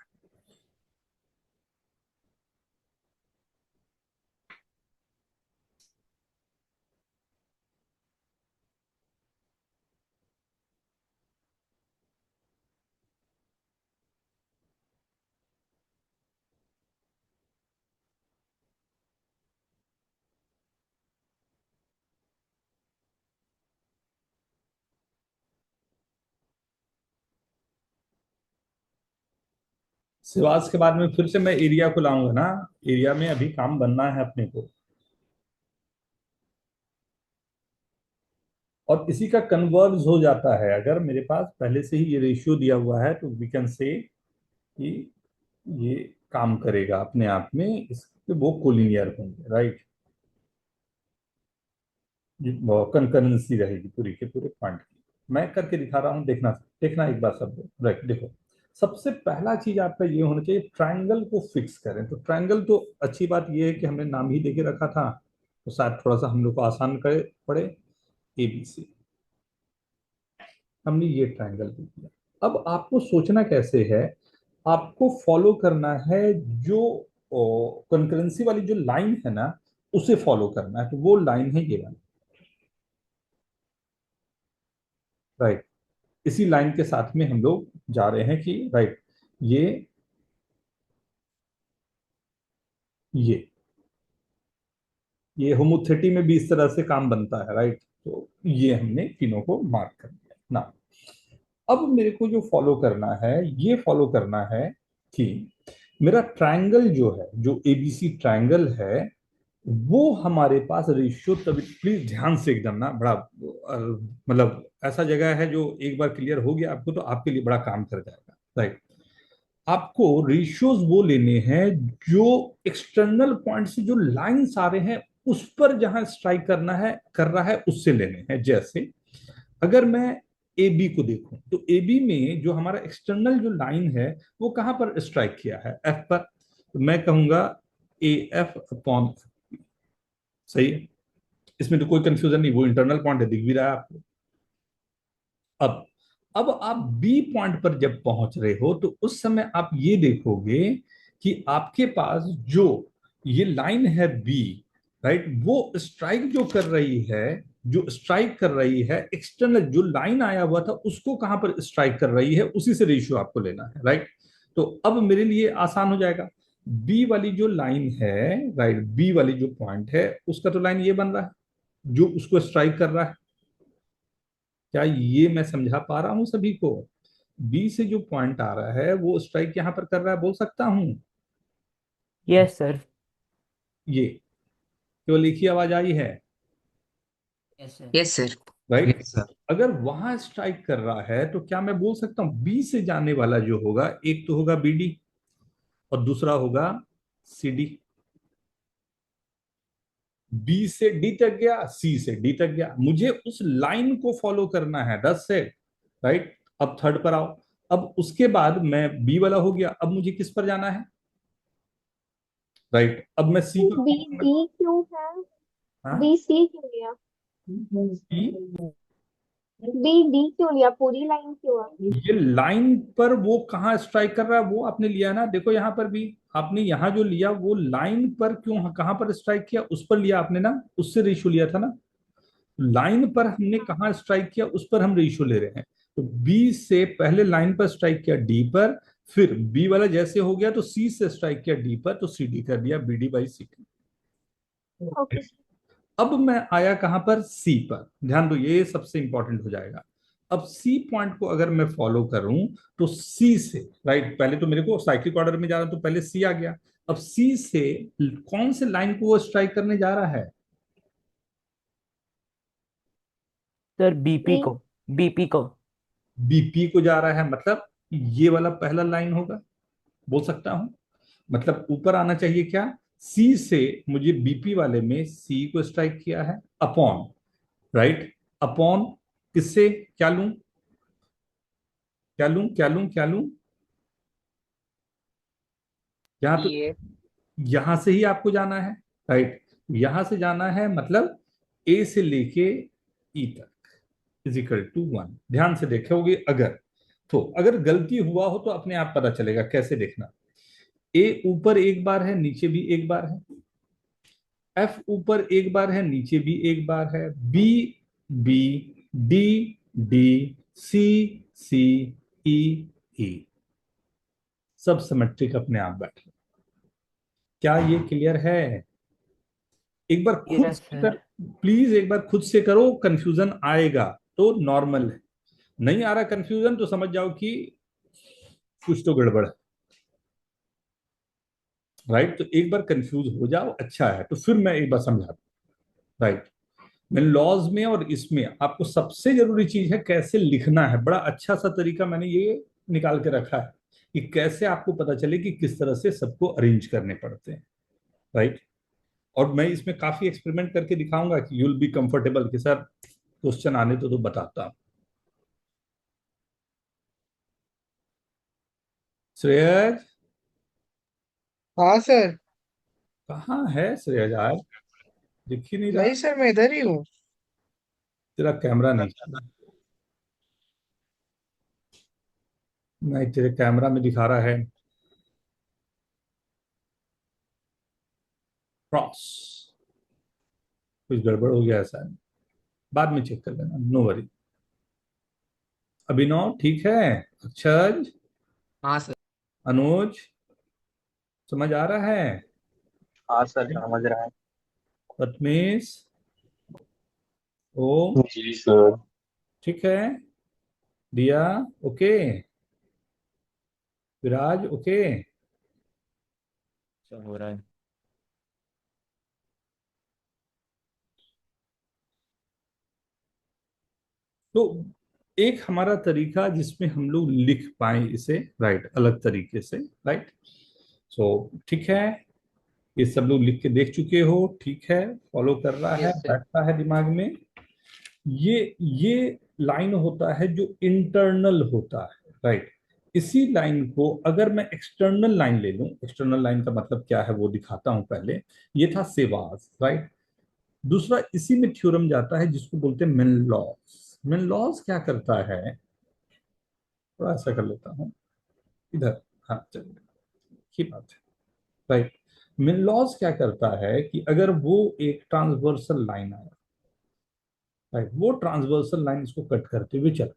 A: सिवास के बाद में फिर से मैं एरिया को लाऊंगा ना, एरिया में अभी काम बनना है अपने को, और इसी का कन्वर्ज हो जाता है। अगर मेरे पास पहले से ही ये रेशियो दिया हुआ है तो वी कैन से कि ये काम करेगा अपने आप में, इसके वो कोलिनियर होंगे, राइट। कंकरेंसी रहेगी पूरी के पूरे पॉइंट की। मैं करके दिखा रहा हूं, देखना देखना एक बार सब, राइट। देखो, सबसे पहला चीज आपका ये होना चाहिए, ट्रायंगल को फिक्स करें। तो ट्रायंगल तो अच्छी बात ये है कि हमने नाम ही देके रखा था, तो शायद थोड़ा सा हम लोग को आसान करे पड़े। ABC हमने ये ट्रायंगल दे दिया। अब आपको सोचना कैसे है, आपको फॉलो करना है जो कंकरेंसी वाली जो लाइन है ना, उसे फॉलो करना है। तो वो लाइन है ये वाली, राइट। इसी लाइन के साथ में हम लोग जा रहे हैं कि राइट, ये ये ये होमोथेटी में भी इस तरह से काम बनता है, राइट। तो ये हमने तीनों को मार्क कर दिया ना। अब मेरे को जो फॉलो करना है, ये फॉलो करना है कि मेरा ट्रायंगल जो है, जो ABC ट्रायंगल है, वो हमारे पास रेशियो, तभी प्लीज ध्यान से एकदम ना, बड़ा मतलब ऐसा जगह है जो एक बार क्लियर हो गया आपको तो आपके लिए बड़ा काम कर जाएगा, राइट। आपको रेशियोज वो लेने हैं जो एक्सटर्नल पॉइंट से जो लाइंस आ रहे हैं उस पर जहां स्ट्राइक करना है, कर रहा है, उससे लेने हैं। जैसे अगर मैं AB को देखूं तो AB में जो हमारा एक्सटर्नल जो लाइन है वो कहां पर स्ट्राइक किया है, F पर। तो मैं कहूंगा AF अपॉन, सही है, इसमें तो कोई कंफ्यूजन नहीं, वो इंटरनल पॉइंट है, दिख भी रहा है आपको। अब अब आप बी पॉइंट पर जब पहुंच रहे हो तो उस समय आप ये देखोगे कि आपके पास जो ये लाइन है बी, राइट, वो स्ट्राइक जो कर रही है, जो स्ट्राइक कर रही है एक्सटर्नल जो लाइन आया हुआ था उसको कहां पर स्ट्राइक कर रही है, उसी से रेशियो आपको लेना है, राइट। तो अब मेरे लिए आसान हो जाएगा। बी वाली जो लाइन है, राइट, बी वाली जो पॉइंट है उसका तो लाइन ये बन रहा है जो उसको स्ट्राइक कर रहा है। क्या ये मैं समझा पा रहा हूं सभी को? बी से जो पॉइंट आ रहा है वो स्ट्राइक यहां पर कर रहा है, बोल सकता हूं?
E: Yes sir.
A: ये केवल एक ही आवाज आई है,
B: yes sir.
G: Yes sir.
A: Right. अगर वहां स्ट्राइक कर रहा है तो क्या मैं बोल सकता हूं बी से जाने वाला जो होगा, एक तो होगा BD और दूसरा होगा CD। B से D तक गया, C से D तक गया, मुझे उस लाइन को फॉलो करना है 10 से, राइट। अब थर्ड पर आओ। अब उसके बाद मैं B वाला हो गया, अब मुझे किस पर जाना है, राइट। अब मैं C पर
F: बी
A: पहुंचूंगा।
F: डी क्यों है?
A: हाँ,
F: बी सी क्यों लिया?
A: C,
F: बी डी क्यों लिया? पूरी लाइन क्यों है?
A: ये लाइन पर वो कहाँ स्ट्राइक कर रहा है वो आपने लिया ना, देखो यहाँ पर भी आपने यहाँ जो लिया वो लाइन पर क्यों, कहाँ पर स्ट्राइक किया, उस पर लिया आपने ना, उससे रेशियो लिया था ना। लाइन पर हमने कहाँ स्ट्राइक किया उस पर हम रेशियो ले रहे हैं। तो बी से पहले लाइन पर स्ट्राइक किया डी पर, फिर बी वाला जैसे हो गया तो सी से स्ट्राइक किया डी पर, तो CD कर दिया BD/CD।
F: ओके।
A: अब मैं आया कहां पर, C पर। ध्यान दो ये सबसे इंपॉर्टेंट हो जाएगा। अब C पॉइंट को अगर मैं फॉलो करूं तो C से, राइट, पहले तो मेरे को साइक्लिक ऑर्डर में जा रहा तो पहले C आ गया। अब C से कौन से लाइन को वो स्ट्राइक करने जा रहा है?
E: सर बीपी
F: बी
E: को। बीपी को।
A: BP को जा रहा है, मतलब ये वाला पहला लाइन होगा, बोल सकता हूं। मतलब ऊपर आना चाहिए क्या, C से मुझे BP वाले में C को स्ट्राइक किया है, अपॉन, राइट, अपॉन किससे, क्या लूं, क्या लूं, क्या लूं, क्या लूं, यहां तो
G: ये
A: यहां से ही आपको जाना है, राइट। यहां से जाना है मतलब A से लेके E तक =1। ध्यान से देखोगे अगर, तो अगर गलती हुआ हो तो अपने आप पता चलेगा, कैसे देखना। A ऊपर एक बार है, नीचे भी एक बार है, F ऊपर एक बार है, नीचे भी एक बार है, B B D D C C E E, सब सिमेट्रिक अपने आप बैठे। क्या ये क्लियर है? एक बार खुद
E: यस
A: से कर,
E: सर।
A: प्लीज एक बार खुद से करो, कंफ्यूजन आएगा तो नॉर्मल है, नहीं आ रहा कंफ्यूजन तो समझ जाओ कि कुछ तो गड़बड़ है, राइट। तो एक बार कंफ्यूज हो जाओ, अच्छा है, तो फिर मैं एक बार समझा दूं, राइट। मैं लॉज में और इसमें आपको सबसे जरूरी चीज है कैसे लिखना है, बड़ा अच्छा सा तरीका मैंने ये निकाल के रखा है कि कैसे आपको पता चले कि किस तरह से सबको अरेंज करने पड़ते हैं, राइट। और मैं इसमें काफी एक्सपेरिमेंट करके दिखाऊंगा कि यू विल बी कंफर्टेबल कि सर क्वेश्चन आने तो बताता हूं। श्रेयज,
G: हाँ सर।
A: कहाँ है श्रेयज आज? दिख ही नहीं रहा।
G: नहीं सर, मैं इधर ही हूँ।
A: तेरा कैमरा नहीं चल रहा। नहीं, तेरे कैमरा में दिखा रहा है क्रॉस। कुछ गड़बड़ हो गया ऐसा है, बाद में चेक कर लेना, नो वरी। अभिनव ठीक है? अक्षय,
G: हाँ सर।
A: अनुज, समझ आ रहा है?
H: हाँ सर, समझ रहा है।
A: पद्मेश, ओम,
H: जी सर।
A: ठीक है? दिया, ओके? विराज, ओके?
E: सब हो रहा है।
A: तो एक हमारा तरीका जिसमें हम लोग लिख पाए इसे, राइट, अलग तरीके से, राइट। सो ठीक है, ये सब लोग लिख के देख चुके हो, ठीक है, फॉलो कर रहा है,
G: यस सर।
A: बैठता है दिमाग में। ये लाइन होता है जो इंटरनल होता है, राइट। इसी लाइन को अगर मैं एक्सटर्नल लाइन ले लूं, एक्सटर्नल लाइन का मतलब क्या है वो दिखाता हूं पहले। ये था सेवाज, राइट। दूसरा इसी में थ्योरम जाता है जिसको बोलते हैं मेनलॉस। मेनलॉस क्या करता है, थोड़ा ऐसा कर लेता हूँ इधर, हाँ चलिए, की बात है, राइट। मेनलॉस क्या करता है कि अगर वो एक ट्रांसवर्सल लाइन आया, राइट, वो ट्रांसवर्सल लाइन इसको कट करते हुए चला,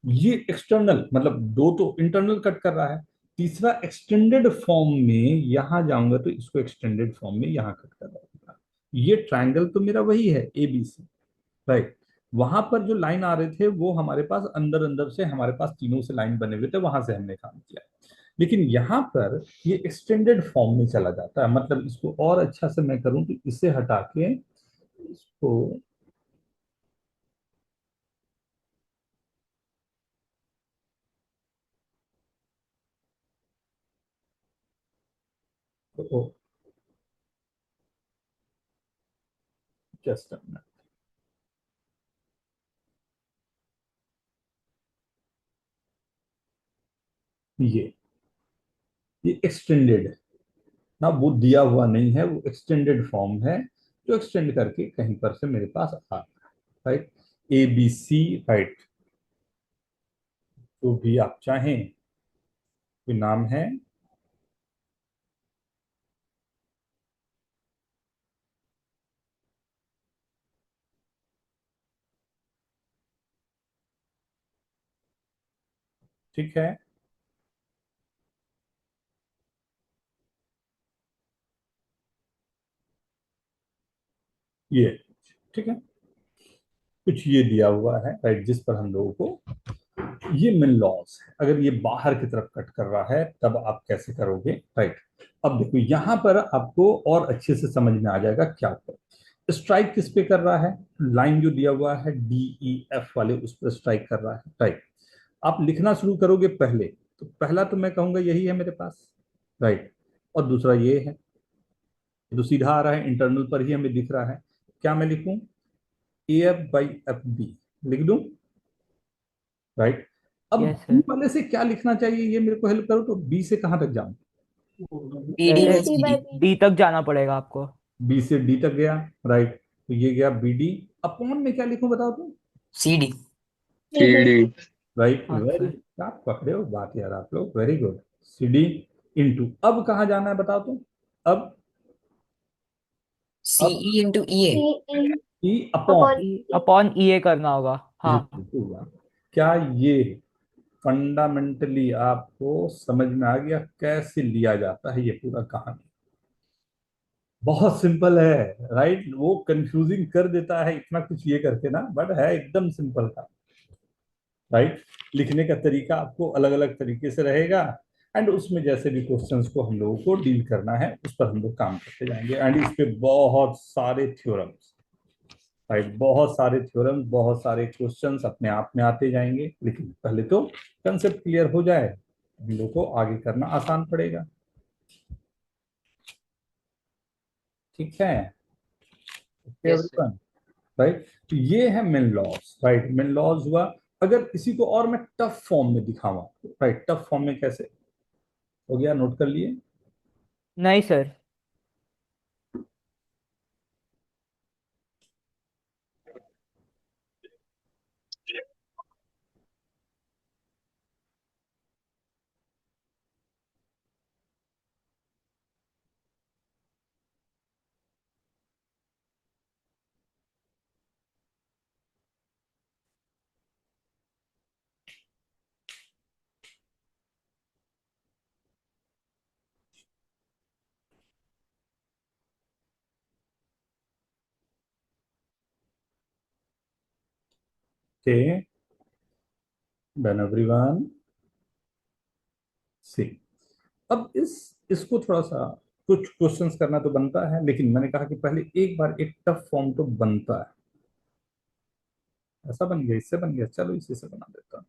A: ये एक्सटर्नल मतलब दो तो इंटरनल कट कर रहा है, तीसरा एक्सटेंडेड फॉर्म में यहां जाऊंगा तो इसको एक्सटेंडेड फॉर्म में यहां कट कर रहा है। ये ट्रायंगल तो मेरा वही है ABC, राइट। वहां पर जो लाइन आ रहे थे वो हमारे पास अंदर अंदर से, हमारे पास तीनों से लाइन बने हुए थे, वहां से हमने काम किया। लेकिन यहाँ पर ये एक्सटेंडेड फॉर्म में चला जाता है, मतलब इसको और अच्छा से मैं करूं तो इसे हटा के इसको, तो जस्ट ये ये एक्सटेंडेड है ना, वो दिया हुआ नहीं है, वो एक्सटेंडेड फॉर्म है जो एक्सटेंड करके कहीं पर से मेरे पास आ रहा है, राइट। ABC, राइट, जो भी आप चाहें, कोई नाम है, ठीक है। ये ठीक है, कुछ ये दिया हुआ है, राइट, जिस पर हम लोगों को, ये मिन लॉस है। अगर ये बाहर की तरफ कट कर रहा है तब आप कैसे करोगे, राइट। अब देखो यहां पर आपको और अच्छे से समझ में आ जाएगा क्या कर, स्ट्राइक किस पे कर रहा है, लाइन जो दिया हुआ है DEF वाले उस पर स्ट्राइक कर रहा है, राइट। आप लिखना शुरू करोगे पहले, तो पहला तो मैं कहूंगा यही है मेरे पास, राइट, और दूसरा ये है, ये तो सीधा आ रहा है, इंटरनल पर ही हमें दिख रहा है। क्या मैं लिखूं, AF/FB लिख दूं, राइट। अब
E: यस
A: बी
E: सर।
A: वाले से क्या लिखना चाहिए ये मेरे को हेल्प करो, तो बी से कहां तक जाऊं,
F: बी
B: BD
F: सी बाय
B: CD।
F: बी
E: डी तक जाना पड़ेगा आपको।
A: बी से डी तक गया, राइट, तो ये गया BD। अपॉन में क्या लिखूं बताओ तो,
B: CD।
F: C D.
H: CD.
A: Right,
E: हाँ
A: वेरी,
E: सर।
A: क्या पकड़े हो बात यार आप लोग, वेरी गुड। CD इंटू, अब कहाँ जाना है बताओ तो, अब अब
B: CE into EA।
F: सी ई
A: E अपॉन,
F: अपॉन ई।
E: अपॉन EA करना होगा, हाँ।
A: क्या ये फंडामेंटली आपको समझ में आ गया कैसे लिया जाता है ये पूरा कहानी? बहुत सिंपल है, राइट। वो कंफ्यूजिंग कर देता है इतना कुछ ये करके ना, बट है एकदम सिंपल था, राइट। लिखने का तरीका आपको अलग अलग तरीके से रहेगा, एंड उसमें जैसे भी क्वेश्चंस को हम लोगों को डील करना है उस पर हम लोग काम करते जाएंगे, एंड इस पे बहुत सारे थ्योरम्स, राइट, बहुत सारे थ्योरम्स, बहुत सारे क्वेश्चंस अपने आप में आते जाएंगे। लेकिन पहले तो कंसेप्ट क्लियर हो जाए, हम लोग को आगे करना आसान पड़ेगा, ठीक है? Okay
G: yes sir.
A: Everyone, right. तो ये है main loss, right, main loss हुआ। अगर इसी को और मैं टफ फॉर्म में दिखाऊं, राइट, टफ फॉर्म में कैसे, हो गया, नोट कर लिए?
E: नहीं sir.
A: Okay, done everyone. See, अब इसको थोड़ा सा कुछ क्वेश्चंस करना तो बनता है, लेकिन मैंने कहा कि पहले एक बार एक टफ फॉर्म तो बनता है। ऐसा बन गया, इससे बन गया, चलो इसी से बना देता हूं।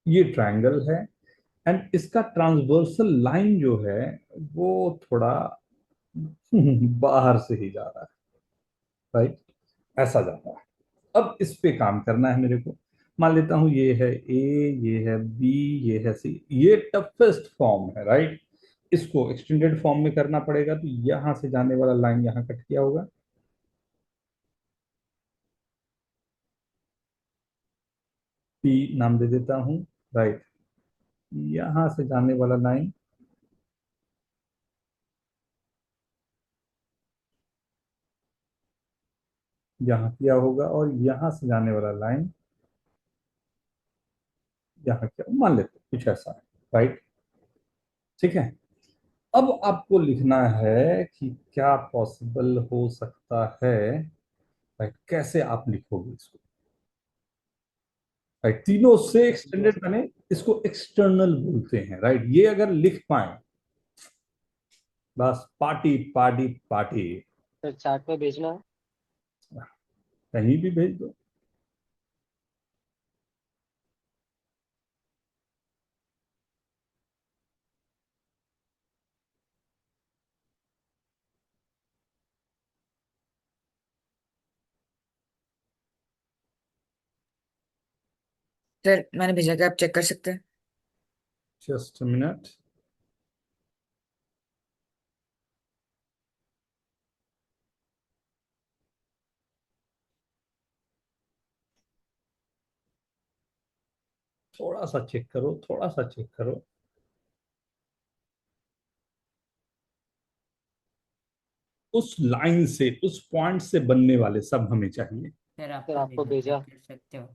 A: ये ट्रायंगल है एंड इसका ट्रांसवर्सल लाइन जो है वो थोड़ा बाहर से ही जा रहा है, राइट, ऐसा जाता है। अब इस पे काम करना है मेरे को। मान लेता हूं ये है ए, ये है बी, ये है सी। ये टफेस्ट फॉर्म है, राइट। इसको एक्सटेंडेड फॉर्म में करना पड़ेगा, तो यहां से जाने वाला लाइन यहां कट किया होगा, पी नाम दे देता हूं, राइट। यहां से जाने वाला लाइन यहां किया होगा, और यहां से जाने वाला लाइन यहां किया, मान लेते हैं कुछ ऐसा है, राइट। ठीक है, अब आपको लिखना है कि क्या पॉसिबल हो सकता है, राइट। कैसे आप लिखोगे इसको, राइट। तीनों से एक्सटेंडेड बने, इसको एक्सटर्नल बोलते हैं, राइट। ये अगर लिख पाए, बस party party party.
G: Sir chat में भेजना है।
A: कहीं भी भेज दो।
I: सर मैंने भेजा था, आप चेक कर सकते हैं।
A: Just minute. थोड़ा सा चेक करो, थोड़ा सा चेक करो। उस लाइन से, उस पॉइंट से बनने वाले सब हमें चाहिए।
B: सर
G: सर
B: आपको
G: आपको
B: भेजा,
G: भेजा।
B: चेक कर सकते हो।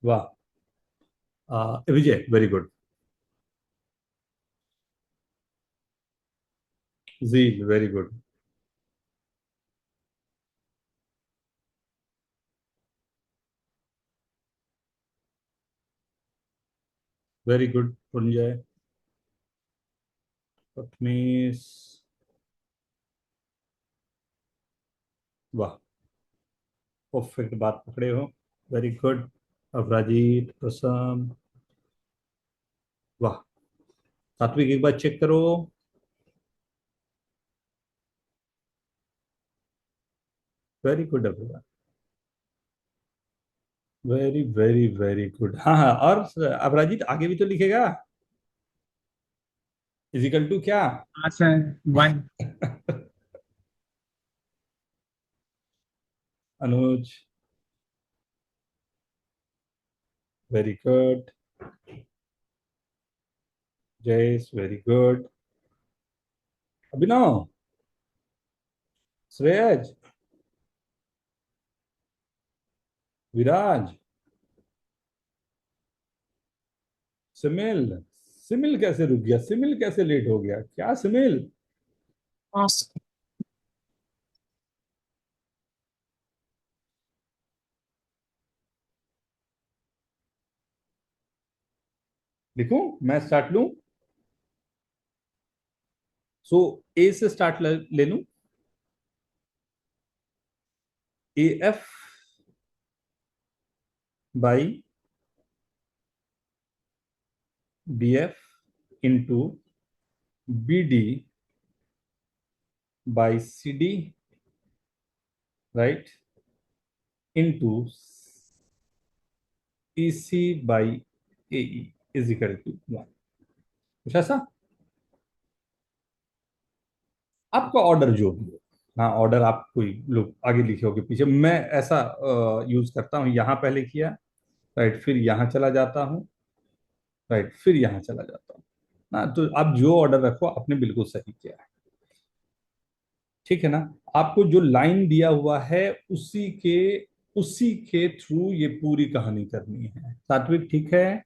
A: वाह, विजय, वेरी गुड। जी, वेरी गुड, वेरी गुड पुंजय, पत्नीस, वाह, परफेक्ट बात पकड़े हो, वेरी गुड। अपराजीत, प्रसन्न, वाह। सात्विक एक बार चेक करो। Very good everyone, very very very good. हाँ हाँ, और अपराजीत आगे भी तो लिखेगा, इजिकल टू क्या?
C: हाँ sir, 1।
A: Anuj, very good. Jayesh, very good. Abhinav, Shreyaj, Viraj, Simil. Simil कैसे रुक गया? सिमिल कैसे लेट हो गया? क्या सिमिल?
D: हाँ
A: लिखूं? मैं स्टार्ट लूं? सो ए से स्टार्ट ले लूं। A F by B F into B D by C D, right, into E C by A E is equal to 1। कुछ ऐसा आपका ऑर्डर जो भी हो। हाँ, ऑर्डर आप कोई लोग आगे लिखे होगे पीछे, मैं ऐसा यूज करता हूँ। यहाँ पहले किया, राइट, फिर यहाँ चला जाता हूँ, राइट, फिर यहाँ चला जाता हूँ ना। तो आप जो ऑर्डर रखो, आपने बिल्कुल सही किया है। ठीक है ना। आपको जो लाइन दिया हुआ है उसी के थ्रू ये पूरी कहानी करनी है। सात्विक ठीक है?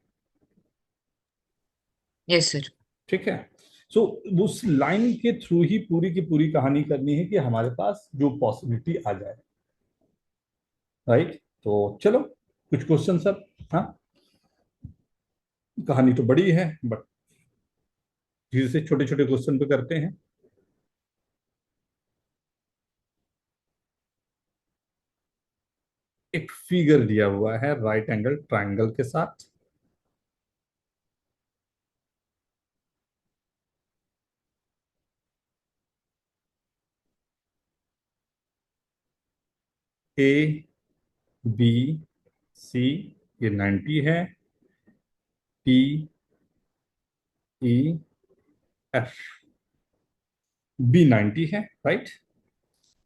I: Yes sir.
A: ठीक है। सो उस लाइन के थ्रू ही पूरी की पूरी कहानी करनी है कि हमारे पास जो पॉसिबिलिटी आ जाए। राइट। तो चलो कुछ क्वेश्चन सर। हाँ, कहानी तो बड़ी है बट धीरे से छोटे छोटे क्वेश्चन पे करते हैं। एक फिगर दिया हुआ है राइट एंगल ट्रायंगल के साथ। ए बी सी, ये 90 है। पी ई एफ, बी 90 है राइट।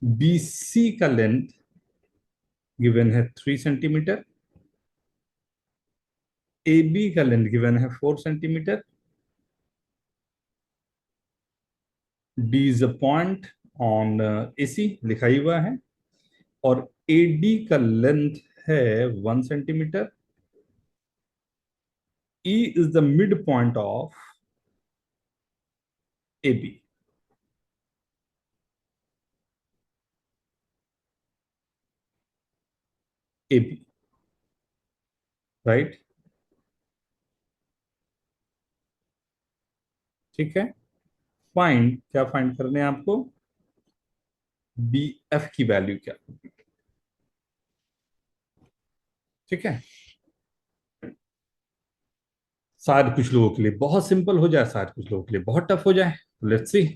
A: बी सी का लेंथ गिवन है 3 सेंटीमीटर। ए बी का लेंथ गिवन है 4 centimetre. D is a point on A C लिखा ही हुआ है। और ए डी का लेंथ है 1 centimetre. E is the mid point of A B. A B right. ठीक है। फाइंड, क्या फाइंड करने हैं आपको? बी एफ की वैल्यू क्या होगी? ठीक है। शायद कुछ लोगों के लिए बहुत सिंपल हो जाए, शायद कुछ लोगों के लिए बहुत टफ हो जाए। Let's see.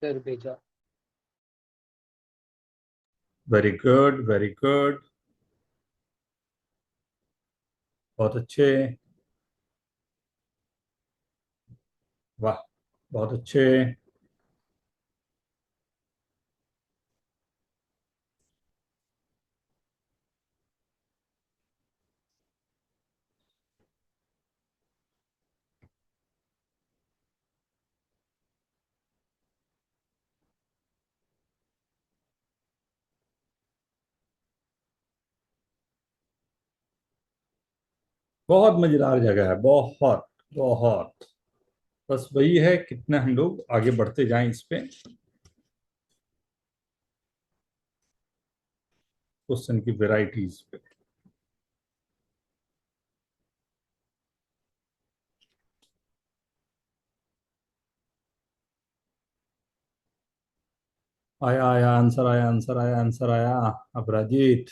G: सर भेजा।
A: Very good, very good. बहुत अच्छे। वाह, बहुत अच्छे। बहुत मजेदार जगह है, बहुत बहुत। बस वही है कितना हम लोग आगे बढ़ते जाएं इस पे, क्वेश्चन की वेराइटीज पे। आया आया आंसर, आया आंसर, आया आंसर, आया। अपराजित।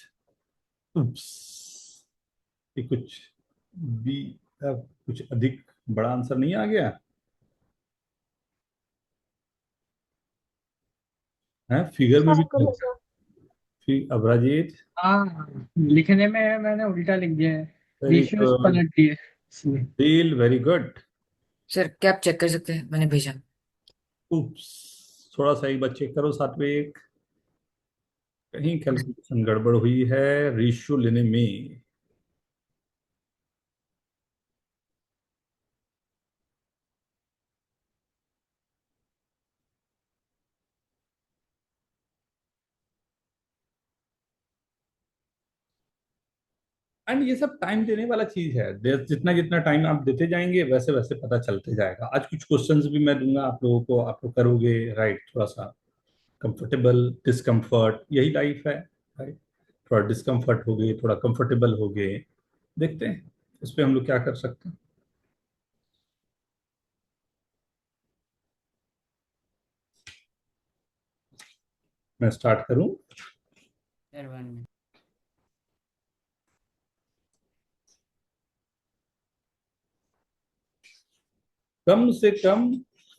A: उप्स, ये कुछ बी एफ कुछ अधिक बड़ा आंसर नहीं आ गया है? फिगर में
F: सर
A: भी
F: को भेजो।
A: अपराजित।
C: हाँ, लिखने में मैंने उल्टा लिख दिया है,
A: वेरी
C: रेशियोज
A: गुड
C: पलट दिए इसमें।
A: Deal, very good.
I: सर क्या आप चेक कर सकते हैं, मैंने भेजा।
A: उप्स, थोड़ा सा एक बार चेक करो सात्विक, कहीं कैलकुलेशन गड़बड़ हुई है रेशियो लेने में। एंड ये सब टाइम देने वाला चीज है। जितना जितना टाइम आप देते जाएंगे वैसे वैसे पता चलते जाएगा। आज कुछ क्वेश्चंस भी मैं दूंगा आप लोगों को, आप लोग करोगे राइट। थोड़ा सा कंफर्टेबल डिस्कम्फर्ट, यही लाइफ है राइट। थोड़ा डिस्कम्फर्ट हो गए, थोड़ा कंफर्टेबल हो गए, देखते हैं इस पे हम लोग क्या कर सकते हैं। मैं स्टार्ट करूं?
B: Sir 1 minute.
A: कम से कम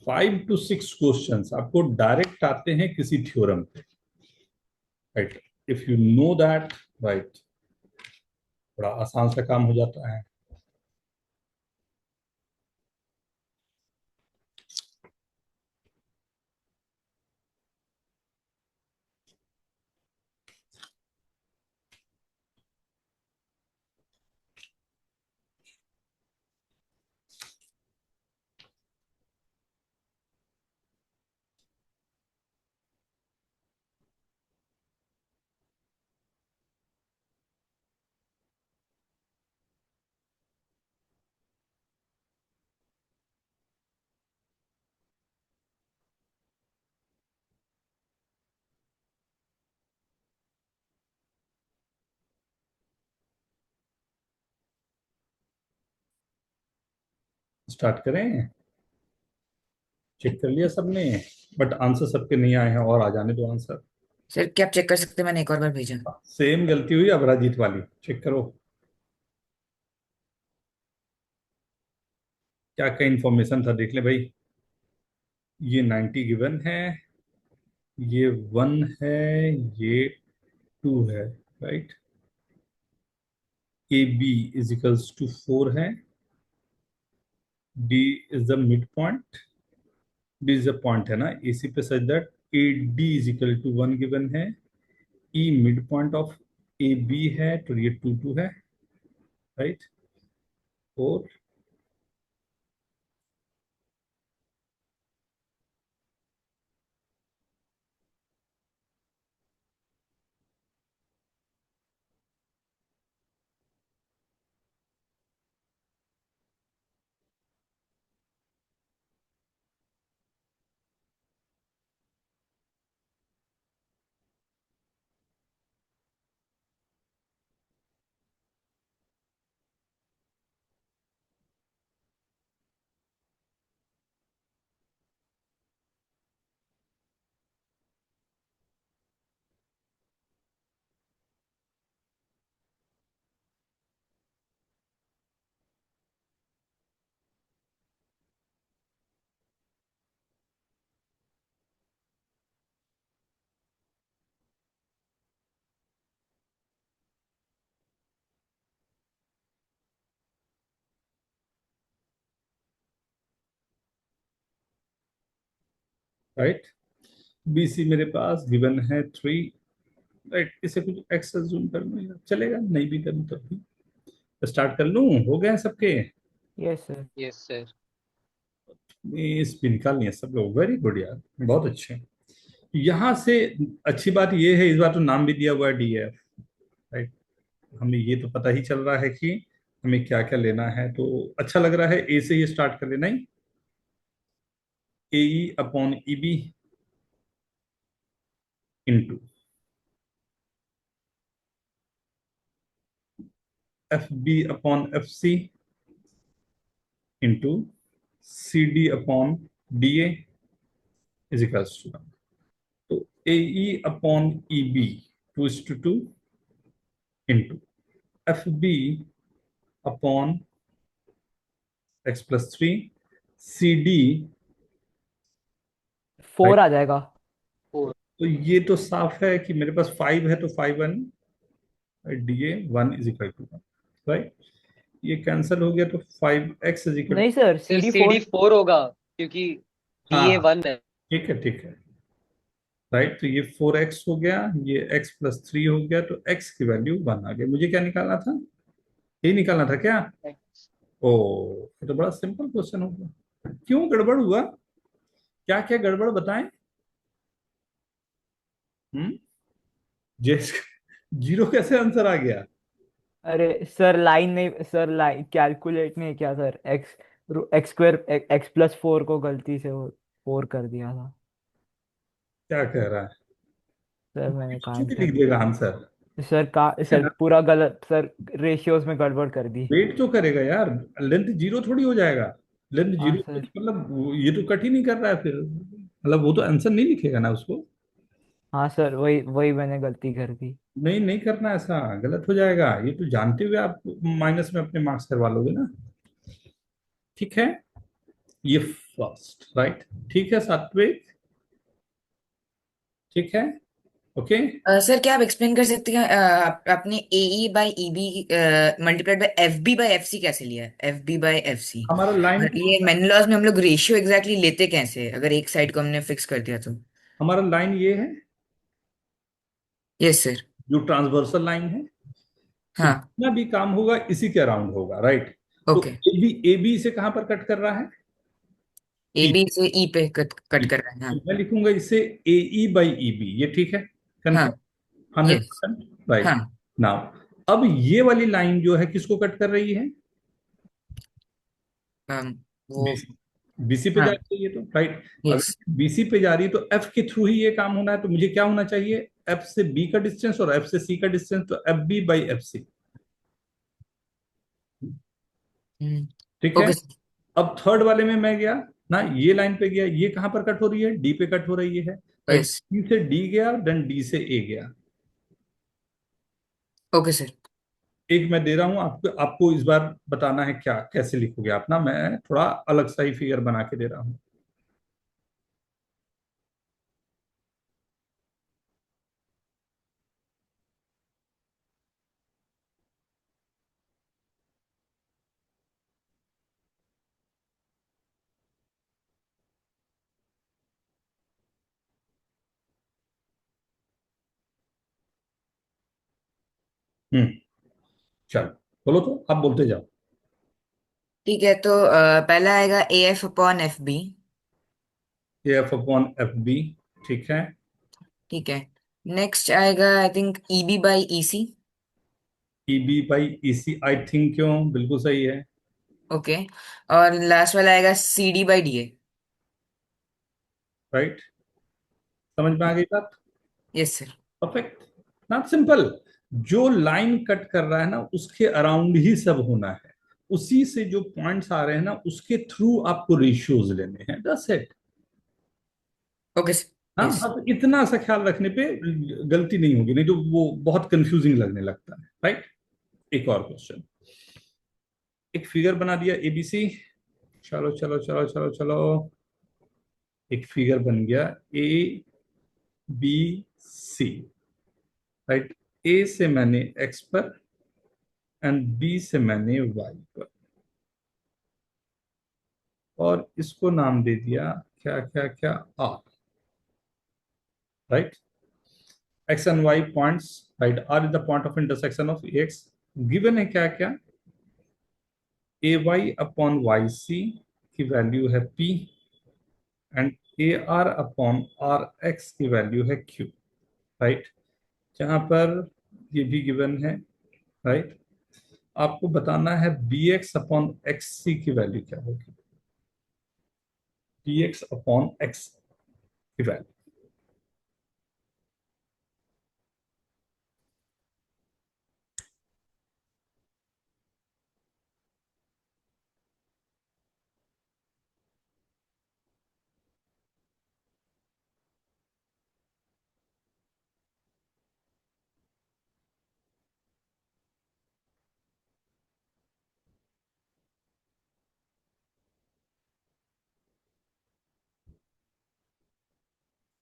A: 5 to 6 क्वेश्चंस आपको डायरेक्ट आते हैं किसी थ्योरम पे, right. If you know that, right, बड़ा आसान सा काम हो जाता है। स्टार्ट करें? चेक कर लिया सबने? बट आंसर सबके नहीं आए हैं, और आ जाने दो आंसर।
I: सर क्या आप चेक कर सकते हैं? मैंने एक और बार भेजा।
A: सेम गलती हुई अपराजित वाली, चेक करो क्या क्या इंफॉर्मेशन था, देख ले भाई। ये 90 गिवन है, ये 1 है, ये 2 है, right. A B is equals to 4 है, D is the mid point, D is the point है ना एसी पे, such that A D is equal to 1 given है, E mid point of A B है, तो ये 2 है, राइट। और राइट, बी सी मेरे पास गिवन है 3, राइट। इसे कुछ एक्स अज्यूम कर लूं या चलेगा, नहीं भी करूं तब भी। स्टार्ट कर लूं? हो गए हैं सबके?
E: Yes sir.
G: Yes sir.
A: इस भी निकाल लिए सब लोग, वेरी गुड यार, बहुत अच्छे। यहाँ से अच्छी बात ये है, इस बार तो नाम भी दिया हुआ है डी एफ, राइट। हमें ये तो पता ही चल रहा है कि हमें क्या क्या लेना है, तो अच्छा लग रहा है। ए से ही स्टार्ट कर लेना ही, A E upon E B into F B upon F C into C D upon D A is equals to, तो A E upon E B 2:2 into F B upon x+3 C D,
E: 4 आ जाएगा।
A: तो ये तो साफ है कि मेरे पास 5 है, तो 5 1 D A 1 is equal to 1, right. ये कैंसिल हो गया, तो 5x इज इक्वल,
E: नहीं sir,
G: sir
E: CD
G: C D
E: 4।
G: 4 होगा क्योंकि डी ए
A: हाँ
G: 1 है।
A: ठीक है, ठीक है, राइट। तो ये 4x हो गया, ये x+3 हो गया, तो x की वैल्यू 1 आ गई। मुझे क्या निकालना था? यही निकालना था क्या? ओ, ये तो बड़ा सिंपल क्वेश्चन हो गया। क्यों गड़बड़ हुआ? क्या क्या गड़बड़ बताएं? हम्म, जे जीरो कैसे आंसर आ गया?
E: अरे सर लाइन नहीं, सर लाइन कैलकुलेट नहीं किया सर। एक्स स्क्वायर x+4 को गलती से वो 4 कर दिया था।
A: क्या कह रहा है?
E: सर मैंने
A: छुट्टी
E: कैंसिल
A: लिख देगा आंसर, है
E: सर
A: ना?
E: पूरा गलत सर। रेशियोज में गड़बड़ कर दी।
A: वेट तो करेगा यार, लेंथ जीरो थोड़ी हो जाएगा। लेंथ
E: हाँ
A: जीरो
E: सर।
A: मतलब ये तो कट ही नहीं कर रहा है फिर, मतलब वो तो आंसर नहीं लिखेगा ना उसको।
E: हाँ सर, वही वही मैंने गलती कर दी।
A: नहीं, नहीं करना, ऐसा गलत हो जाएगा। ये तो जानते हुए आप माइनस में अपने मार्क्स करवा लोगे ना, ठीक है। ये फर्स्ट, राइट? ठीक है सात्विक, ठीक है, ओके।
I: सर क्या आप एक्सप्लेन कर सकते हैं आपने A E by E B multiplied by F B by F C कैसे लिया है, F B by F C?
A: हमारा लाइन,
I: और ये मैन लॉज में हम लोग रेशियो एग्जैक्टली लेते कैसे अगर एक साइड को हमने फिक्स कर दिया तो?
A: हमारा लाइन ये है,
I: यस सर।
A: जो ट्रांसवर्सल लाइन है, तो
I: हाँ।
A: जितना भी काम होगा इसी के अराउंड होगा, राइट? तो
I: ओके।
A: ए बी से कहां पर कट कर रहा है?
I: ए
A: ई,
I: बी से ई पे कट
A: ई।
I: कर रहे हैं,
A: तो
I: हाँ।
A: मैं लिखूंगा इसे ए ई बाई ई बी, ये ठीक है?
I: हाँ।
A: Confirm, hundred
I: yes.
A: Percent right.
I: हाँ।
A: नाउ अब ये वाली लाइन जो है किसको कट कर रही है?
I: वो।
A: बीसी, बीसी पे जा
I: हाँ।
A: रही है ये तो, राइट?
I: यस।
A: अगर बीसी पे जा रही है तो एफ के थ्रू ही ये काम होना है, तो मुझे क्या होना चाहिए? एफ से बी का डिस्टेंस और एफ से सी का डिस्टेंस, तो F B by F C, ठीक है?
I: ओके।
A: अब थर्ड वाले में मैं गया ना, ये लाइन पे गया, ये कहां पर कट हो रही है? डी पे कट हो रही है, राइट?
I: यस।
A: डी से डी गया, देन डी से ए गया।
I: Okay sir.
A: एक मैं दे रहा हूं आपको, आपको इस बार बताना है क्या, कैसे लिखोगे आप ना, मैं थोड़ा अलग सा ही फिगर बना के दे रहा हूं। हम्म, चलो बोलो, तो आप बोलते जाओ।
I: ठीक है तो पहला आएगा A F upon F B.
A: A F upon F B, ठीक है।
I: ठीक है। नेक्स्ट आएगा I think E B by E C.
A: E B by E C, I think, क्यों, बिल्कुल सही है,
I: ओके। और लास्ट वाला आएगा C D by D A.
A: Right? समझ में आ गई बात?
I: Yes sir.
A: Perfect, not simple. जो लाइन कट कर रहा है ना, उसके अराउंड ही सब होना है, उसी से जो पॉइंट्स आ रहे हैं ना, उसके थ्रू आपको रेशियोज लेने हैं, दैट्स इट।
I: Okay sir.
A: हाँ,
I: यस।
A: बस इतना सा ख्याल रखने पे गलती नहीं होगी, नहीं तो वो बहुत कंफ्यूजिंग लगने लगता है, राइट? एक और क्वेश्चन, एक फिगर बना दिया एबीसी, चलो चलो चलो चलो चलो, एक फिगर बन गया ए बी सी, राइट? ए से मैंने एक्स पर एंड बी से मैंने वाई पर, और इसको नाम दे दिया क्या क्या क्या, R, right? X and Y points, right? R is the point of intersection of X. Given है क्या क्या? A Y upon Y C की वैल्यू है P, and A R upon R X की वैल्यू है क्यू, राइट? जहां पर ये भी गिवन है, राइट? आपको बताना है बी एक्स अपॉन एक्स सी की वैल्यू क्या होगी, बी एक्स अपॉन एक्स की वैल्यू।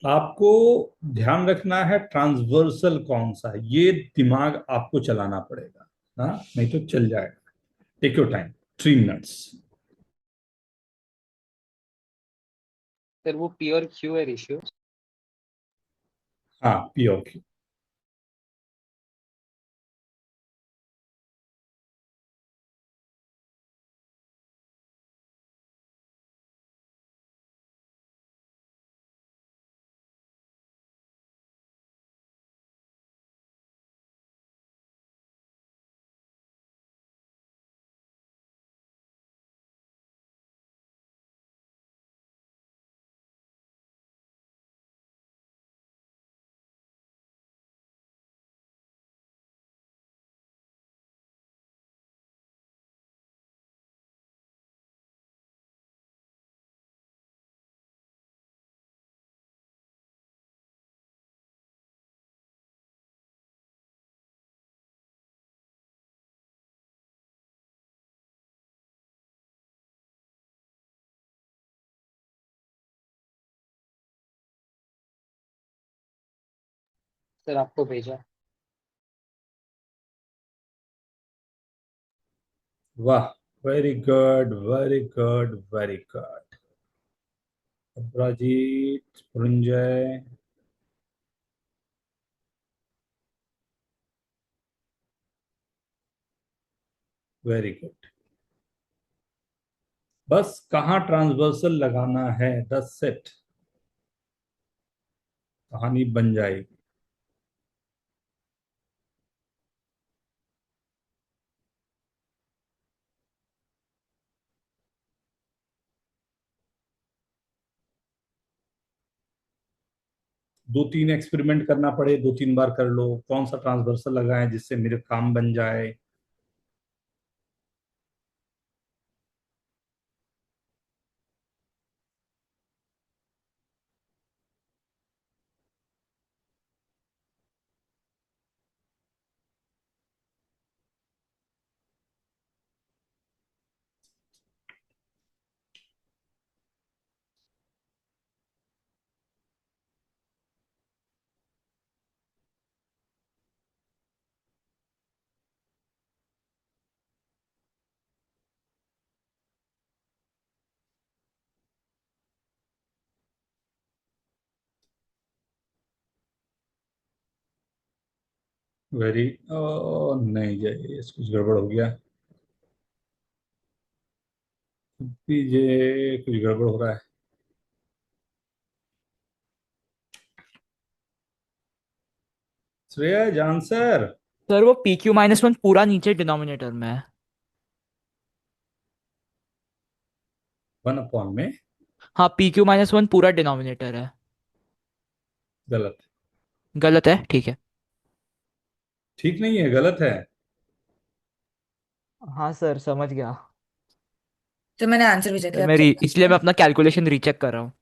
A: आपको ध्यान रखना है ट्रांसवर्सल कौन सा है, ये दिमाग आपको चलाना पड़ेगा, हाँ, नहीं तो चल जाएगा। Take your time, 3 minutes.
G: Sir वो पी और क्यू है रेशियो।
A: हाँ, पी और क्यू।
G: सर आपको भेजा।
A: वाह, very good, very good, very good. Aparajit, Puranjay, very good. बस कहाँ ट्रांसवर्सल लगाना है, दस सेट, कहानी बन जाएगी। दो तीन एक्सपेरिमेंट करना पड़े, दो तीन बार कर लो, कौन सा ट्रांसवर्सल लगाएं जिससे मेरे काम बन जाए। वेरी, नहीं जाइए, कुछ गड़बड़ हो गया। पीजे, कुछ गड़बड़ हो रहा है। श्रेया जान सर,
E: सर वो PQ-1 पूरा नीचे डिनोमिनेटर में है।
A: 1 अपॉन में,
E: हाँ, PQ-1 पूरा डिनोमिनेटर है।
A: गलत।
E: गलत है, ठीक है।
A: ठीक नहीं है, गलत है।
E: हाँ सर, समझ गया।
I: तो मैंने आंसर भेजा, क्या आप
E: मेरी
I: चेक कर
E: इसलिए
I: सकते
E: मैं
I: हैं?
E: अपना कैलकुलेशन रीचेक कर रहा हूँ।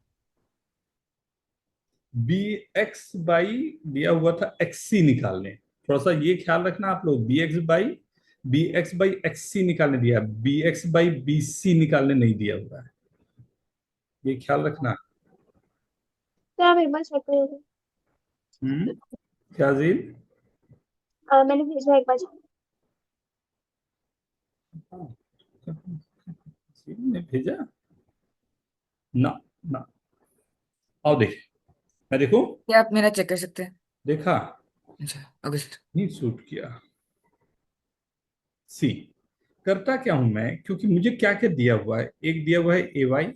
A: बी एक्स बाई दिया हुआ था एक्स सी निकालने, थोड़ा सा ये ख्याल रखना आप लोग। B X by X C निकालने दिया, B X by B C निकालने नहीं दिया हुआ है, ये ख्याल रखना।
F: सर आप एक बार चेक करिए।
A: क्या जील?
F: मैंने भेजा, एक बार check
A: जील ने भेजा ना, ना। आओ देखे, मैं देखूं।
I: क्या आप मेरा चेक कर सकते हैं?
A: देखा,
I: अच्छा, ओके सर।
A: नहीं सूट किया। सी, करता क्या हूं मैं, क्योंकि मुझे क्या क्या दिया हुआ है, एक दिया हुआ है ए वाई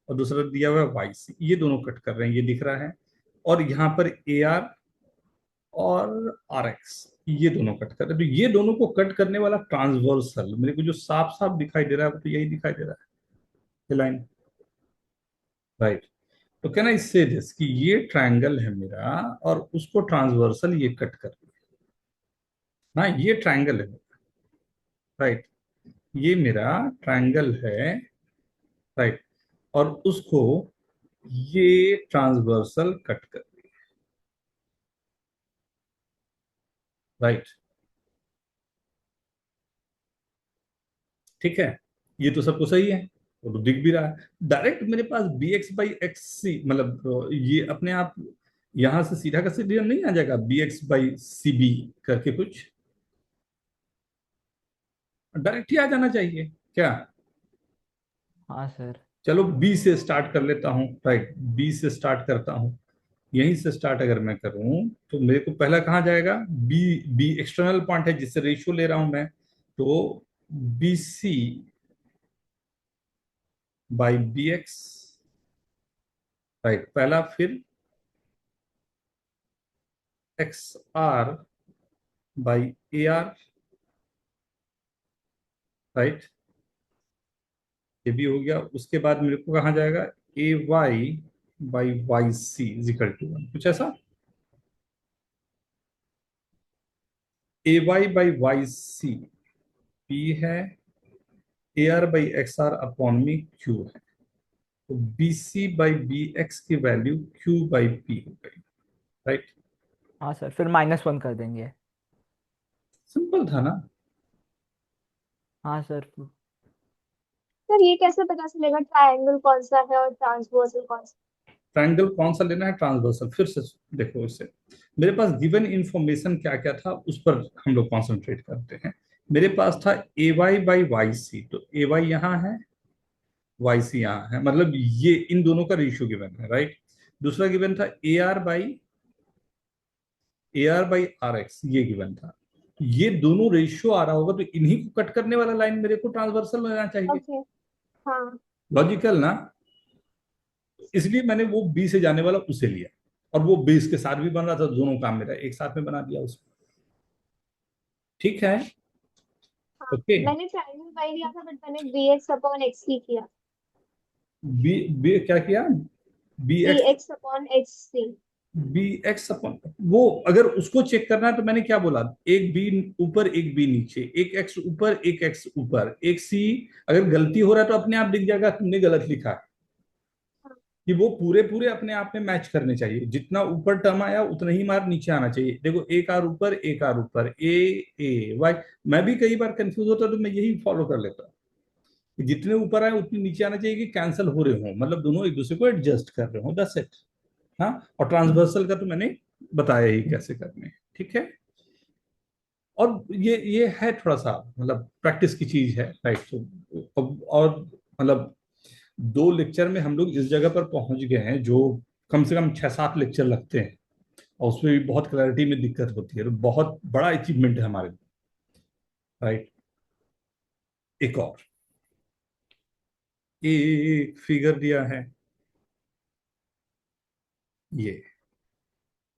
A: और दूसरा दिया हुआ है वाई सी, ये दोनों कट कर रहे हैं, ये दिख रहा है। और यहाँ पर ए आर और आर एक्स, ये दोनों कट कर रहे हैं। तो ये दोनों को कट करने वाला ट्रांसवर्सल मेरे को जो साफ साफ दिखाई दे रहा है वो तो यही दिखाई दे रहा है, ये लाइन, राइट। तो कैन आई से दिस कि ये ट्रायंगल है मेरा और उसको ट्रांसवर्सल ये कट कर रही है ना, ये ट्रायंगल है, राइट। ये मेरा ट्रायंगल है, राइट। और उसको ये ट्रांसवर्सल कट कर रही है, राइट। ठीक है, ये तो सबको सही है, वो तो दिख भी रहा है डायरेक्ट मेरे पास। बी एक्स बाई एक्स सी, मतलब ये अपने आप यहां से सीधा का सीधा नहीं आ जाएगा, B X by C B करके कुछ डायरेक्ट ही आ जाना चाहिए क्या।
E: हाँ सर।
A: चलो बी से स्टार्ट कर लेता हूँ, राइट। बी से स्टार्ट करता हूँ, यहीं से स्टार्ट अगर मैं करूं तो मेरे को पहला कहाँ जाएगा, बी। बी एक्सटर्नल पॉइंट है जिससे रेशियो ले रहा हूं मैं, तो B C by B X, right पहला। फिर X R by A R, right, ये भी हो गया। उसके बाद मेरे को कहाँ जाएगा, A Y by Y C equal to 1, कुछ ऐसा। A Y by Y C P है, A R by X R upon में क्यू है, तो B C by B X की वैल्यू क्यू बाई पी हो गई, राइट।
E: हाँ सर, फिर -1 कर देंगे।
A: सिंपल था ना।
E: हाँ सर।
F: सर ये कैसे पता चलेगा ट्रायंगल कौन सा है और ट्रांसवर्सल कौन सा?
A: ट्रायंगल कौन सा लेना है, ट्रांसवर्सल। फिर से देखो इसे, मेरे पास गिवन इंफॉर्मेशन क्या क्या था उस पर हम लोग कॉन्सेंट्रेट करते हैं। मेरे पास था ए वाई बाई वाई सी, तो ए वाई यहाँ है, वाई सी यहाँ है, मतलब ये इन दोनों का रेशियो गिवन है, राइट। दूसरा गिवन था A R by R X, ये गिवन था। ये दोनों रेशियो आ रहा होगा तो इन्हीं को कट करने वाला लाइन मेरे को ट्रांसवर्सल लेना चाहिए।
F: ओके। हाँ।
A: लॉजिकल ना। इसलिए मैंने वो बी से जाने वाला उसे लिया, और वो बेस के साथ भी बन रहा था, दोनों काम मेरा एक साथ में बना दिया उसको। ठीक है।
F: हाँ
A: ओके।
F: मैंने ट्राइंगल बाई लिया था, बट मैंने B X upon X C किया।
A: बी बी क्या किया, B
F: B
A: X,
F: X upon X C.
A: B X upon, वो अगर उसको चेक करना है तो मैंने क्या बोला, एक बी ऊपर एक बी नीचे, एक एक्स ऊपर एक एक्स ऊपर एक सी। अगर गलती हो रहा है तो अपने आप दिख जाएगा तुमने गलत लिखा है, कि वो पूरे पूरे अपने आप में मैच करने चाहिए। जितना ऊपर टर्म आया उतना ही मार नीचे आना चाहिए। देखो एक आर ऊपर एक आर ऊपर, ए वाई। मैं भी कई बार कंफ्यूज होता तो मैं यही फॉलो कर लेता कि जितने ऊपर आए उतने नीचे आना चाहिए, कि कैंसिल हो रहे हो, मतलब दोनों एक दूसरे को एडजस्ट कर रहे हो, दैट्स इट। हाँ, और ट्रांसवर्सल का तो मैंने बताया ही कैसे करने हैं, ठीक है। और ये है थोड़ा सा मतलब प्रैक्टिस की चीज है, राइट। तो और मतलब 2 लेक्चर में हम लोग इस जगह पर पहुंच गए हैं जो कम से कम 6-7 लेक्चर लगते हैं, और उसमें भी बहुत क्लैरिटी में दिक्कत होती है, तो बहुत बड़ा अचीवमेंट है हमारे लिए, राइट। एक और एक फिगर दिया है, ये,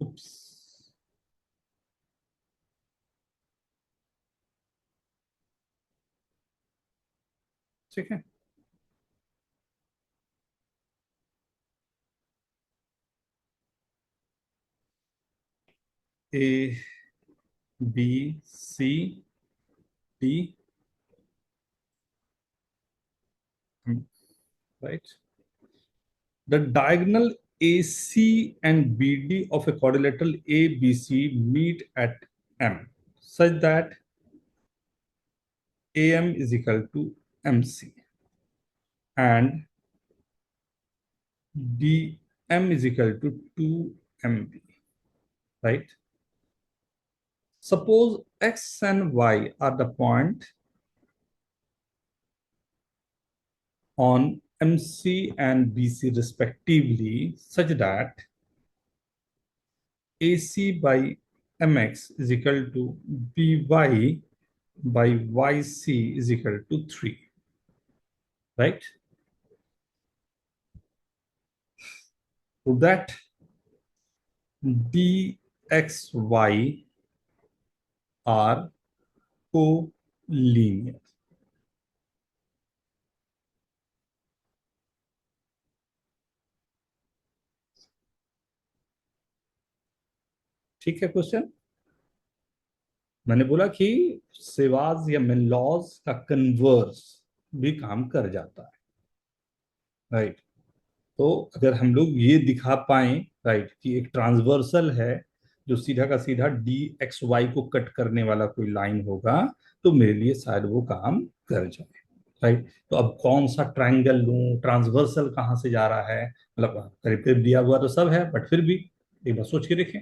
A: उप्स, ठीक है। A B C D, right. The diagonal AC and BD of a quadrilateral ABC meet at M, such that AM is equal to MC and DM is equal to 2MB, right? Suppose X and Y are the point on MC and BC respectively, such that AC by MX is equal to BY by YC is equal to 3, right? So that dxy are collinear. ठीक है question. मैंने बोला कि सेवाज या मेनलॉज का converse भी काम कर जाता है, राइट। तो अगर हम लोग ये दिखा पाए, राइट, कि एक ट्रांसवर्सल है जो सीधा का सीधा डी एक्स वाई को कट करने वाला कोई लाइन होगा, तो मेरे लिए शायद वो काम कर जाए, राइट। तो अब कौन सा ट्रायंगल लूं, ट्रांसवर्सल कहाँ से जा रहा है, मतलब करीब करीब दिया हुआ तो सब है, बट फिर भी एक बार सोच के देखें।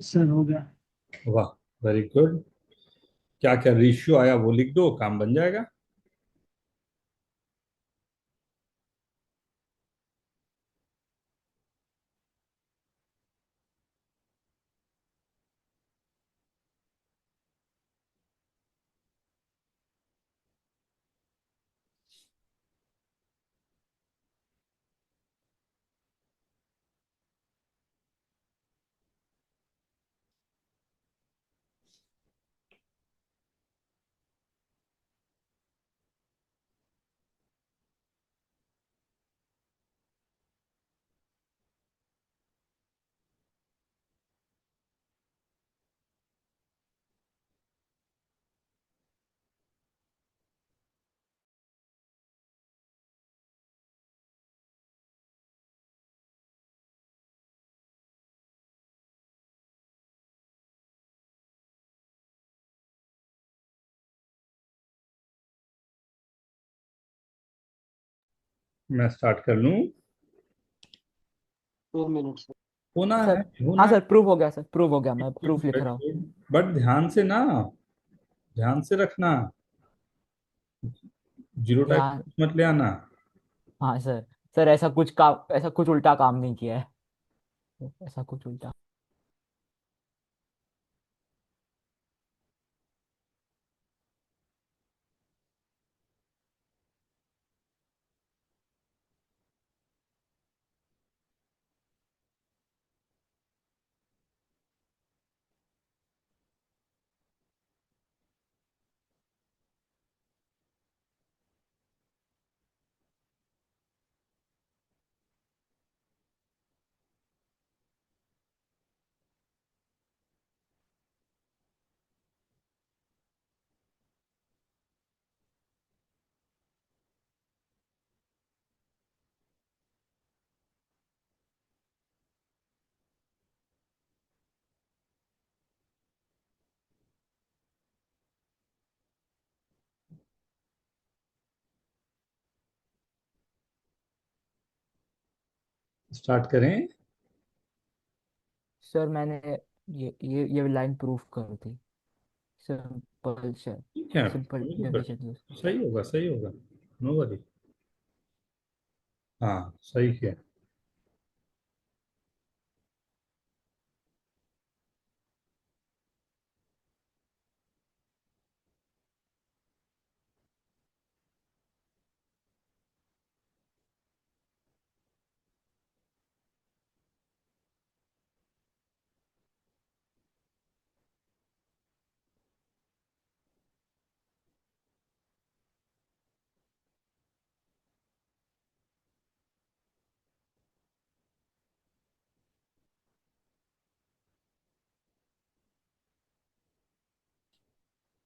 C: सर हो गया।
A: वाह, वेरी गुड। क्या क्या रेशियो आया वो लिख दो, काम बन जाएगा। मैं स्टार्ट कर लूं?
G: 2 minutes.
A: होना
E: सर
A: है,
E: हाँ
A: होना
E: सर, प्रूव हो गया सर, प्रूव हो गया, मैं प्रूफ लिख
A: है।
E: रहा हूँ।
A: बट ध्यान से ना, ध्यान से रखना, जीरो टाइप
E: ध्यान।
A: मत ले आना।
E: हाँ सर। सर ऐसा कुछ उल्टा काम नहीं किया है, ऐसा कुछ उल्टा।
A: स्टार्ट करें?
E: सर मैंने ये लाइन प्रूफ कर दी। सिंपल सर,
A: ठीक है,
E: simple
A: very good.
E: Division use.
A: सही होगा, सही होगा। No worry. हाँ, सही किया।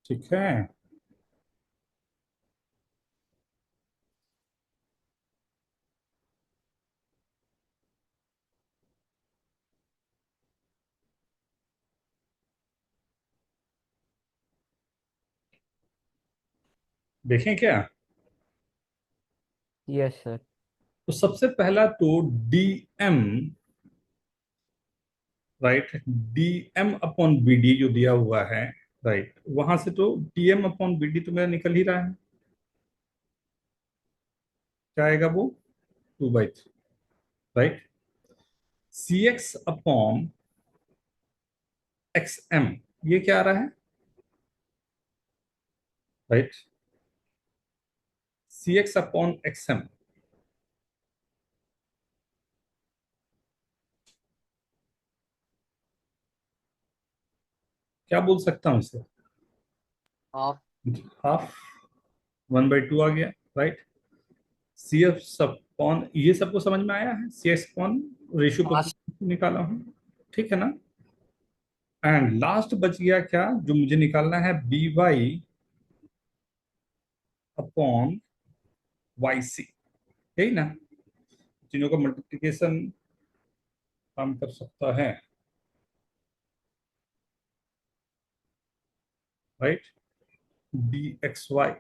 A: ठीक है। देखें क्या?
E: Yes sir.
A: तो सबसे पहला तो D M, right, D M upon B D जो दिया हुआ है, राइट, वहां से तो D M upon B D तो मेरा निकल ही रहा है। क्या आएगा वो? 2/3, राइट। सी एक्स अपॉन एक्स एम, ये क्या आ रहा है? राइट, सी एक्स अपॉन एक्स एम। क्या बोल सकता हूँ इसे?
G: Half.
A: हाफ, 1/2 आ गया, राइट। सी एफ अपॉन, ये सबको समझ में आया है? सी एक्स अपॉन रेशियो
B: हाँ
A: पर निकाला हूं, ठीक है ना। एंड लास्ट बच गया क्या जो मुझे निकालना है? B Y upon Y C, यही ना। तीनों का मल्टीप्लिकेशन काम कर सकता है, राइट। डी एक्स वाई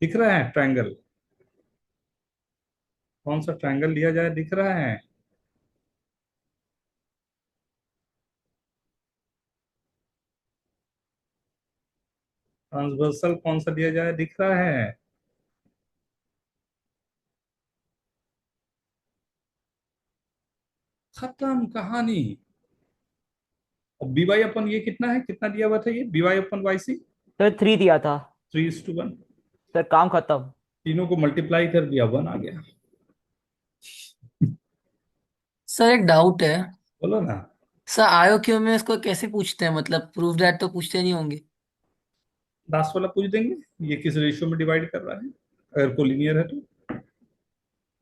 A: दिख रहा है ट्रायंगल? कौन सा ट्रायंगल लिया जाए, दिख रहा है? ट्रांसवर्सल कौन सा दिया जाए, दिख रहा है? खत्म कहानी। अब बीवाई अपन ये कितना है, कितना दिया हुआ था ये BY upon Y C?
E: Sir 3 दिया था।
A: 3:1।
E: सर काम खत्म।
A: तीनों को मल्टीप्लाई कर दिया, 1 आ गया।
B: सर एक डाउट है।
A: बोलो ना।
B: सर आयोक्यू में इसको कैसे पूछते हैं, मतलब प्रूफ दैट तो पूछते नहीं होंगे।
A: लास्ट वाला पूछ देंगे, ये किस रेशियो में डिवाइड कर रहा है, अगर कोलिनियर है तो।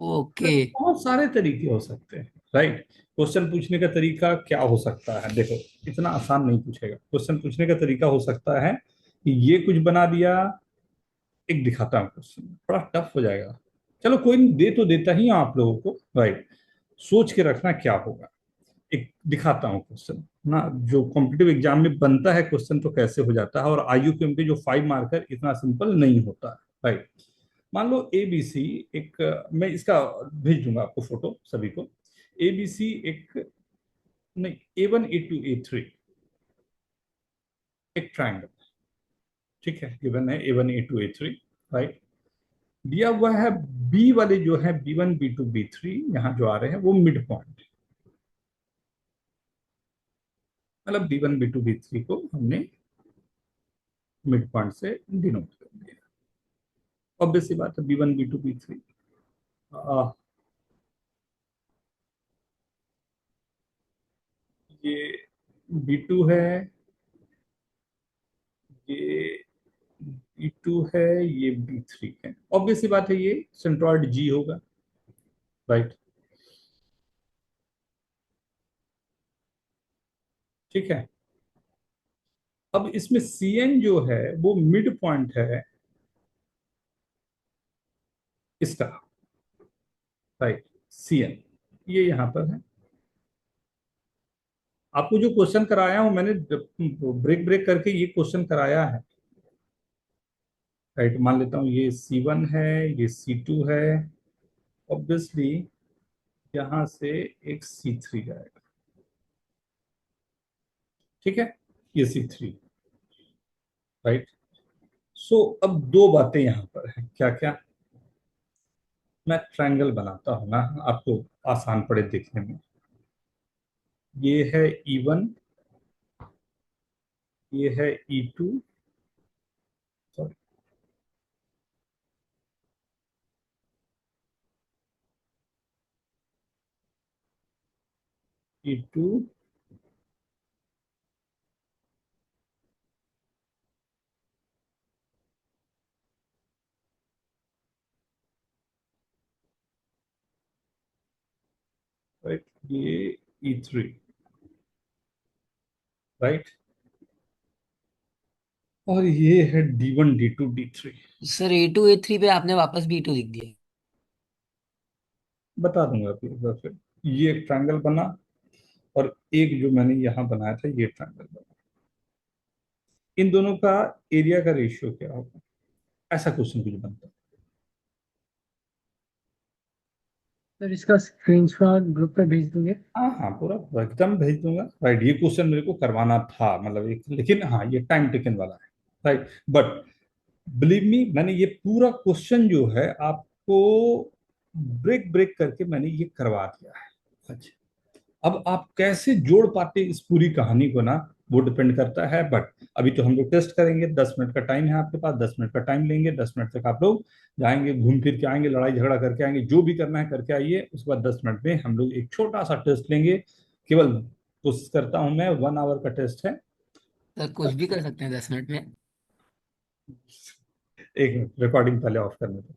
B: ओके।
A: बहुत सारे तरीके हो सकते हैं, राइट। क्वेश्चन पूछने का तरीका क्या हो सकता है, देखो इतना आसान नहीं पूछेगा। क्वेश्चन पूछने का तरीका हो सकता है कि ये कुछ बना दिया, एक दिखाता हूँ क्वेश्चन, बड़ा टफ हो जाएगा। चलो कोई नहीं, दे तो देता ही हूं आप लोगों को, राइट। सोच के रखना क्या होगा। एक दिखाता हूँ क्वेश्चन ना, जो कॉम्पिटिटिव एग्जाम में बनता है क्वेश्चन तो कैसे हो जाता है, और IUQM के जो 5 मार्कर इतना सिंपल नहीं होता है, राइट। मान लो ABC एक, मैं इसका भेज दूंगा आपको फोटो सभी को। ABC एक, नहीं, A1 A2 A3 एक ट्राइंगल, ठीक है, गिवन है A1 A2 A3, राइट। दिया हुआ है बी वाले जो है B1 B2 B3, यहाँ जो आ रहे हैं वो मिड पॉइंट, मतलब B1 B2 B3 को हमने मिड पॉइंट से डिनोट कर दिया। ऑब्वियस सी बात है, B1 B2 B3। ये B2 है, ये B2 है, ये B3 है। ऑब्वियस सी बात है, ये सेंट्रॉइड G होगा, राइट। ठीक है। अब इसमें CN जो है वो मिड पॉइंट है इसका, राइट। CN ये यहां पर है। आपको जो क्वेश्चन कराया हूं मैंने, ब्रेक ब्रेक करके ये क्वेश्चन कराया है, राइट। मान लेता हूं ये C1 है, ये C2 है, ऑब्वियसली यहां से एक C3 जाएगा, ठीक है, ये C3, राइट। सो अब दो बातें यहां पर है, क्या क्या। मैं ट्रायंगल बनाता हूं ना, आपको आसान पड़े देखने में। ये है E1, ये है E2, सॉरी, E2, राइट, ये E3, राइट, और ये है D1 D2 D3।
B: Sir A2 A3 पे आपने वापस B2 लिख दिया।
A: बता दूंगा फिर एक बार फिर। ये एक ट्रायंगल बना, और एक जो मैंने यहां बनाया था ये ट्रायंगल बना। इन दोनों का एरिया का रेशियो क्या होगा, ऐसा क्वेश्चन कुछ बनता है।
C: सर इसका स्क्रीनशॉट ग्रुप पे भेज दोगे?
A: हाँ हाँ, पूरा एकदम भेज दूंगा, राइट। ये क्वेश्चन मेरे को करवाना था, मतलब एक, लेकिन हाँ ये टाइम टेकन वाला है, राइट। बट बिलीव मी, मैंने ये पूरा क्वेश्चन जो है आपको ब्रेक ब्रेक करके मैंने ये करवा दिया है। अच्छा, अब आप कैसे जोड़ पाते इस पूरी कहानी को ना, वो डिपेंड करता है। बट अभी तो हम लोग टेस्ट करेंगे, 10 मिनट का टाइम है आपके पास, 10 मिनट का टाइम लेंगे, 10 मिनट तक आप लोग जाएंगे, घूम फिर के आएंगे, लड़ाई झगड़ा करके आएंगे, जो भी करना है करके आइए। उसके बाद 10 मिनट में हम लोग एक छोटा सा टेस्ट लेंगे, केवल कोशिश करता हूं मैं, 1 आवर का टेस्ट है।
B: सर कुछ भी कर सकते हैं 10 मिनट में।
A: एक मिनट, रिकॉर्डिंग पहले ऑफ करने दो।